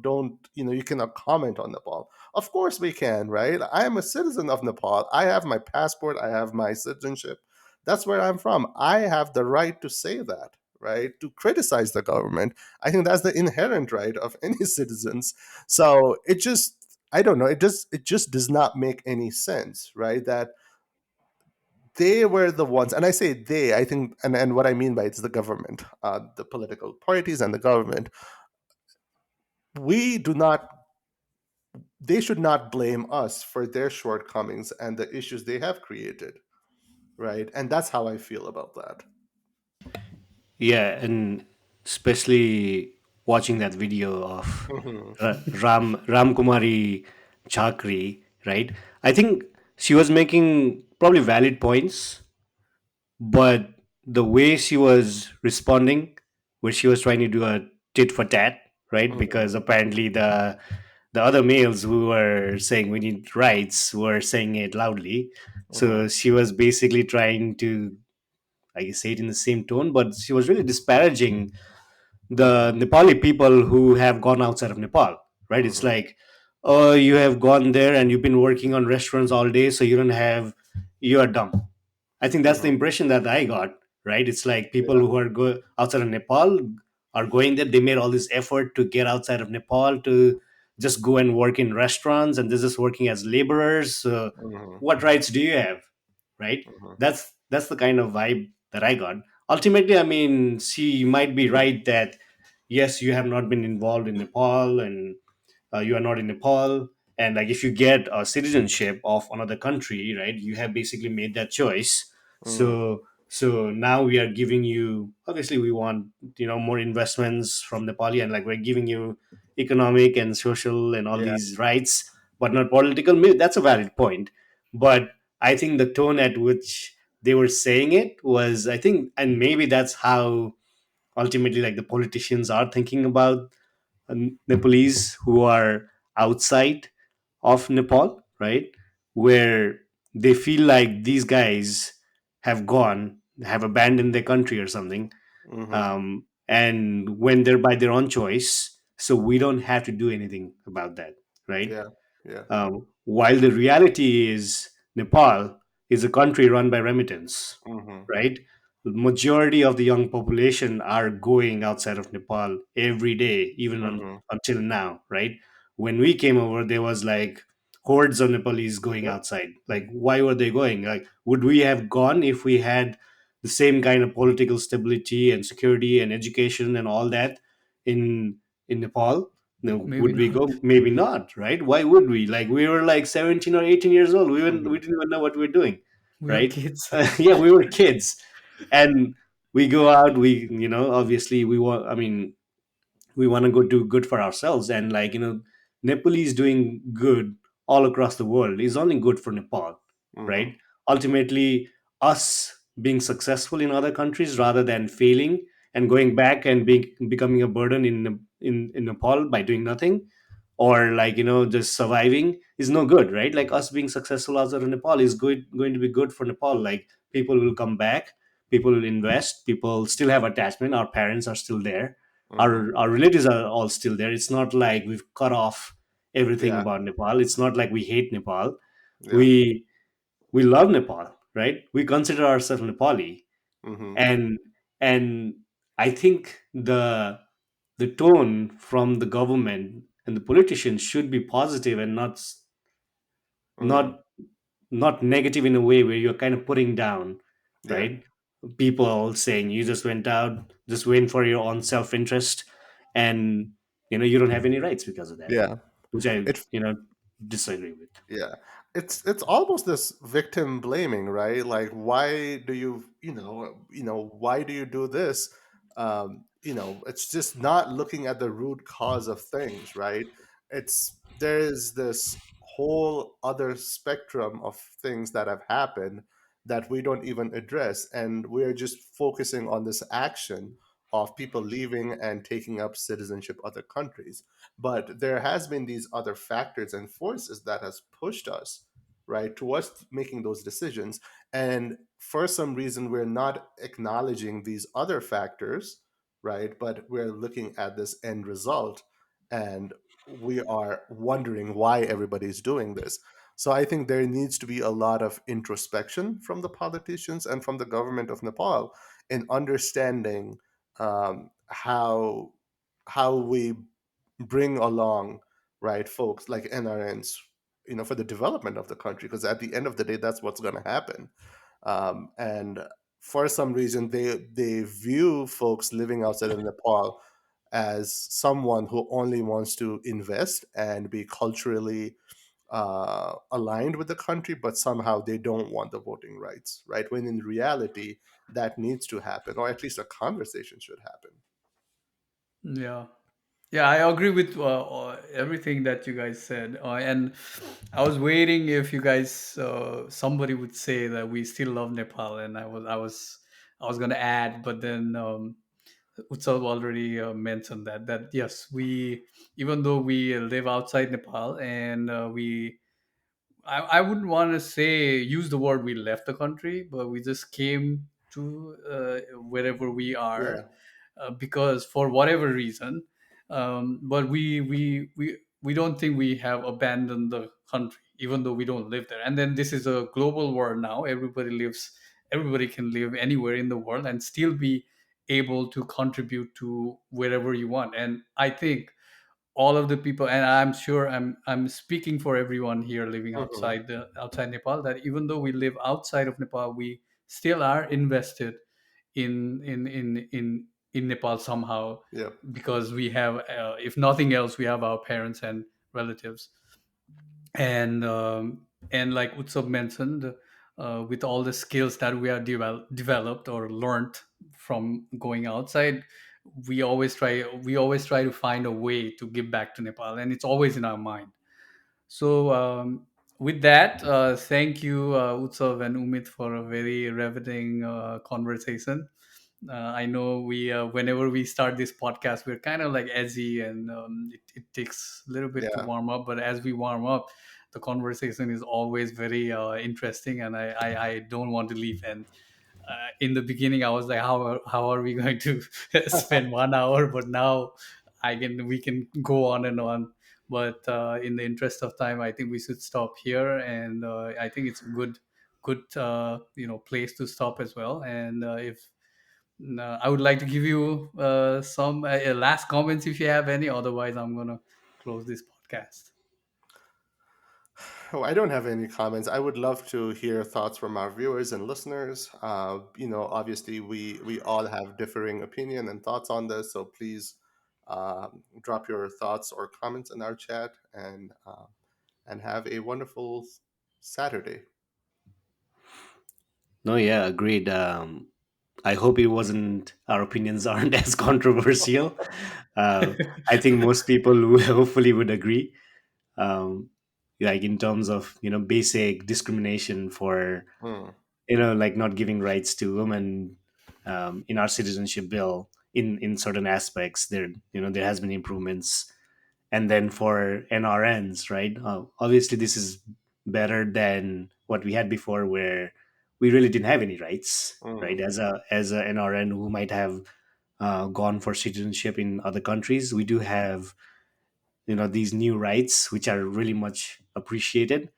don't you cannot comment on Nepal. Of course we can, right? I am a citizen of Nepal. I have my passport, I have my citizenship. That's where I'm from. I have the right to say that, right? To criticize the government. I think that's the inherent right of any citizens. So I don't know, it just does not make any sense, right? That they were the ones, and I say they, I think, and what I mean by it's the government, the political parties and the government. We do not They should not blame us for their shortcomings and the issues they have created, right? And that's how I feel about that. Yeah, and especially watching that video of Hmm. Ram Kumari Chakri, right? I think she was making probably valid points, but the way she was responding, where she was trying to do a tit for tat, right? Hmm. Because apparently the other males who were saying we need rights were saying it loudly, Hmm. so she was basically trying to, I guess, say it in the same tone, but she was really disparaging the Nepali people who have gone outside of Nepal, right? It's Hmm. like, oh, you have gone there and you've been working on restaurants all day, so you are dumb. I think that's the Hmm. impression that I got, right? It's like people Yeah. who are outside of Nepal are going there. They made all this effort to get outside of Nepal to just go and work in restaurants, and they're just working as laborers. So Hmm. what rights do you have, right? Hmm. That's the kind of vibe that I got. Ultimately, I mean, she might be right that yes, you have not been involved in Nepal, and you are not in Nepal, and like if you get a citizenship of another country, right, you have basically made that choice. Hmm. So now we are giving you, obviously we want more investments from Nepali, and like we're giving you economic and social and all Yeah. these rights, but not political. Maybe that's a valid point, but I think the tone at which they were saying it was, I think, and maybe that's how ultimately like the politicians are thinking about Nepalese who are outside of Nepal, right? Where they feel like these guys have abandoned their country or something, Hmm. and when they're by their own choice, so we don't have to do anything about that, right? Yeah. Yeah. While the reality is Nepal is a country run by remittance, Hmm. right? The majority of the young population are going outside of Nepal every day, even Hmm. until now, right? When we came over, there was like hordes of Nepalese going Yep. outside. Like, why were they going? Like, would we have gone if we had the same kind of political stability and security and education and all that in Nepal? No, Maybe would we not. go? Maybe not, right? Why would we? Like, we were like 17 or 18 years old. We Hmm. didn't even know what we were doing, We were right? kids. Yeah, we were kids, and we go out. We, obviously we want. I mean, we want to go do good for ourselves, and like, Nepalese doing good all across the world is only good for Nepal, Hmm. right? Ultimately, us being successful in other countries rather than failing and going back and becoming a burden in Nepal by doing nothing, or like, just surviving, is no good, right? Like, us being successful outside of Nepal is going to be good for Nepal. Like, people will come back, people will invest, people still have attachment, our parents are still there, Hmm. our relatives are all still there. It's not like we've cut off everything Yeah. about Nepal. It's not like we hate Nepal. Yeah. We we love Nepal, right? We consider ourselves Nepali, Hmm. and and I think the tone from the government and the politicians should be positive, and Hmm. not not negative in a way where you're kind of putting down, Yeah. right? People saying you just went out, just waiting for your own self-interest, and you don't have any rights because of that, Yeah. which I It disagree with. Yeah, it's almost this victim blaming, right? Like, why do why do you do this? It's just not looking at the root cause of things, right? There is this whole other spectrum of things that have happened that we don't even address, and we're just focusing on this action of people leaving and taking up citizenship other countries. But there has been these other factors and forces that has pushed us, right, towards making those decisions. And for some reason we're not acknowledging these other factors, right, but we're looking at this end result, and we are wondering why everybody's doing this. So I think there needs to be a lot of introspection from the politicians and from the government of Nepal in understanding how we bring along, right, folks like NRNs, for the development of the country, because at the end of the day that's what's going to happen. And for some reason they view folks living outside of Nepal as someone who only wants to invest and be culturally aligned with the country, but somehow they don't want the voting rights, right, when in reality that needs to happen, or at least a conversation should happen. Yeah. Yeah, I agree with everything that you guys said, and I was waiting if you guys, somebody would say that we still love Nepal, and I was gonna add, but then Utsav already mentioned that yes, we, even though we live outside Nepal, and I wouldn't want to say use the word we left the country, but we just came to wherever we are, Yeah. because for whatever reason, but we don't think we have abandoned the country, even though we don't live there. And then this is a global world now. Everybody can live anywhere in the world and still be able to contribute to wherever you want. And I think all of the people, and I'm sure I'm speaking for everyone here living Hmm. outside Nepal, that even though we live outside of Nepal, we still are invested in Nepal somehow, Yep. because we have, if nothing else, we have our parents and relatives. And like Utsav mentioned, with all the skills that we are developed or learned from going outside, we always try to find a way to give back to Nepal, and it's always in our mind. So with that, thank you, Utsav and Umit, for a very riveting conversation. I know whenever we start this podcast, we're kind of like edgy, and it takes a little bit to Yeah. warm up. But as we warm up, the conversation is always very interesting, and I don't want to leave. And in the beginning, I was like, how are we going to spend 1 hour? But now we can go on and on. But in the interest of time, I think we should stop here, and I think it's a good place to stop as well. And if I would like to give you some last comments if you have any. Otherwise, I'm gonna close this podcast. Oh, I don't have any comments. I would love to hear thoughts from our viewers and listeners. Obviously, we all have differing opinion and thoughts on this, so please drop your thoughts or comments in our chat, and have a wonderful Saturday. No, yeah, agreed. I hope it wasn't our opinions aren't as controversial. Uh, I think most people hopefully would agree. Um, like in terms of basic discrimination for Hmm. like not giving rights to women in our citizenship bill in certain aspects. There has been improvements, and then for NRNs, right? Obviously, this is better than what we had before, where we really didn't have any rights, right? Hmm. As a NRN who might have gone for citizenship in other countries, we do have these new rights, which are really much appreciated.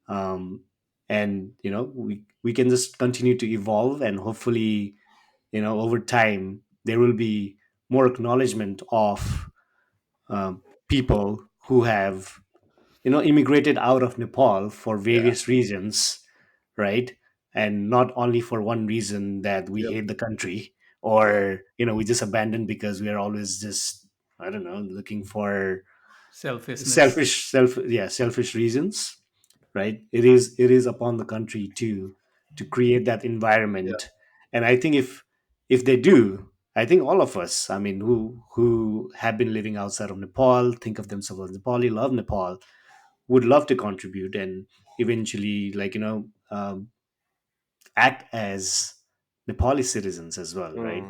um, and we can just continue to evolve, and hopefully over time there will be more acknowledgement of people who have immigrated out of Nepal for Yeah. various reasons, right? And not only for one reason, that we Yep. hate the country, Yep. or we just abandoned because we are always just, I don't know, looking for Selfishness. selfish reasons, right? It is upon the country to create that Yeah. environment. And I think if they do, I think all of us, I mean, who have been living outside of Nepal, think of themselves as Nepali, love Nepal, would love to contribute, and eventually, act as Nepali citizens as well, right?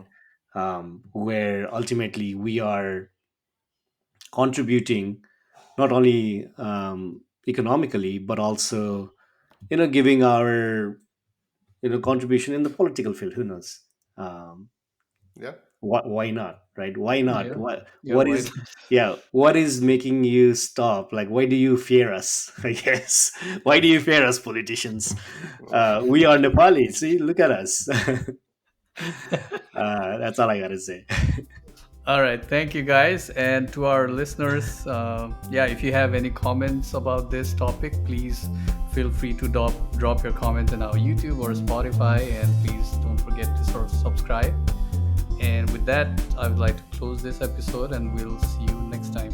Hmm. Where ultimately we are contributing not only economically, but also giving our contribution in the political field. Who knows? um, Yeah. why not, right? Why not? Yeah. what Yeah. what Why? is yeah, what is making you stop? Like, why do you fear us? I guess, why do you fear us, politicians? We are Nepali. See, look at us. That's all I gotta say. All right. Thank you, guys. And to our listeners, yeah, if you have any comments about this topic, please feel free to drop your comments in our YouTube or Spotify. And please don't forget to sort of subscribe. And with that, I would like to close this episode, and we'll see you next time.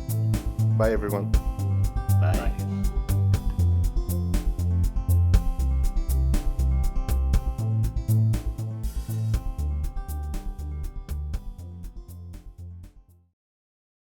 Bye, everyone.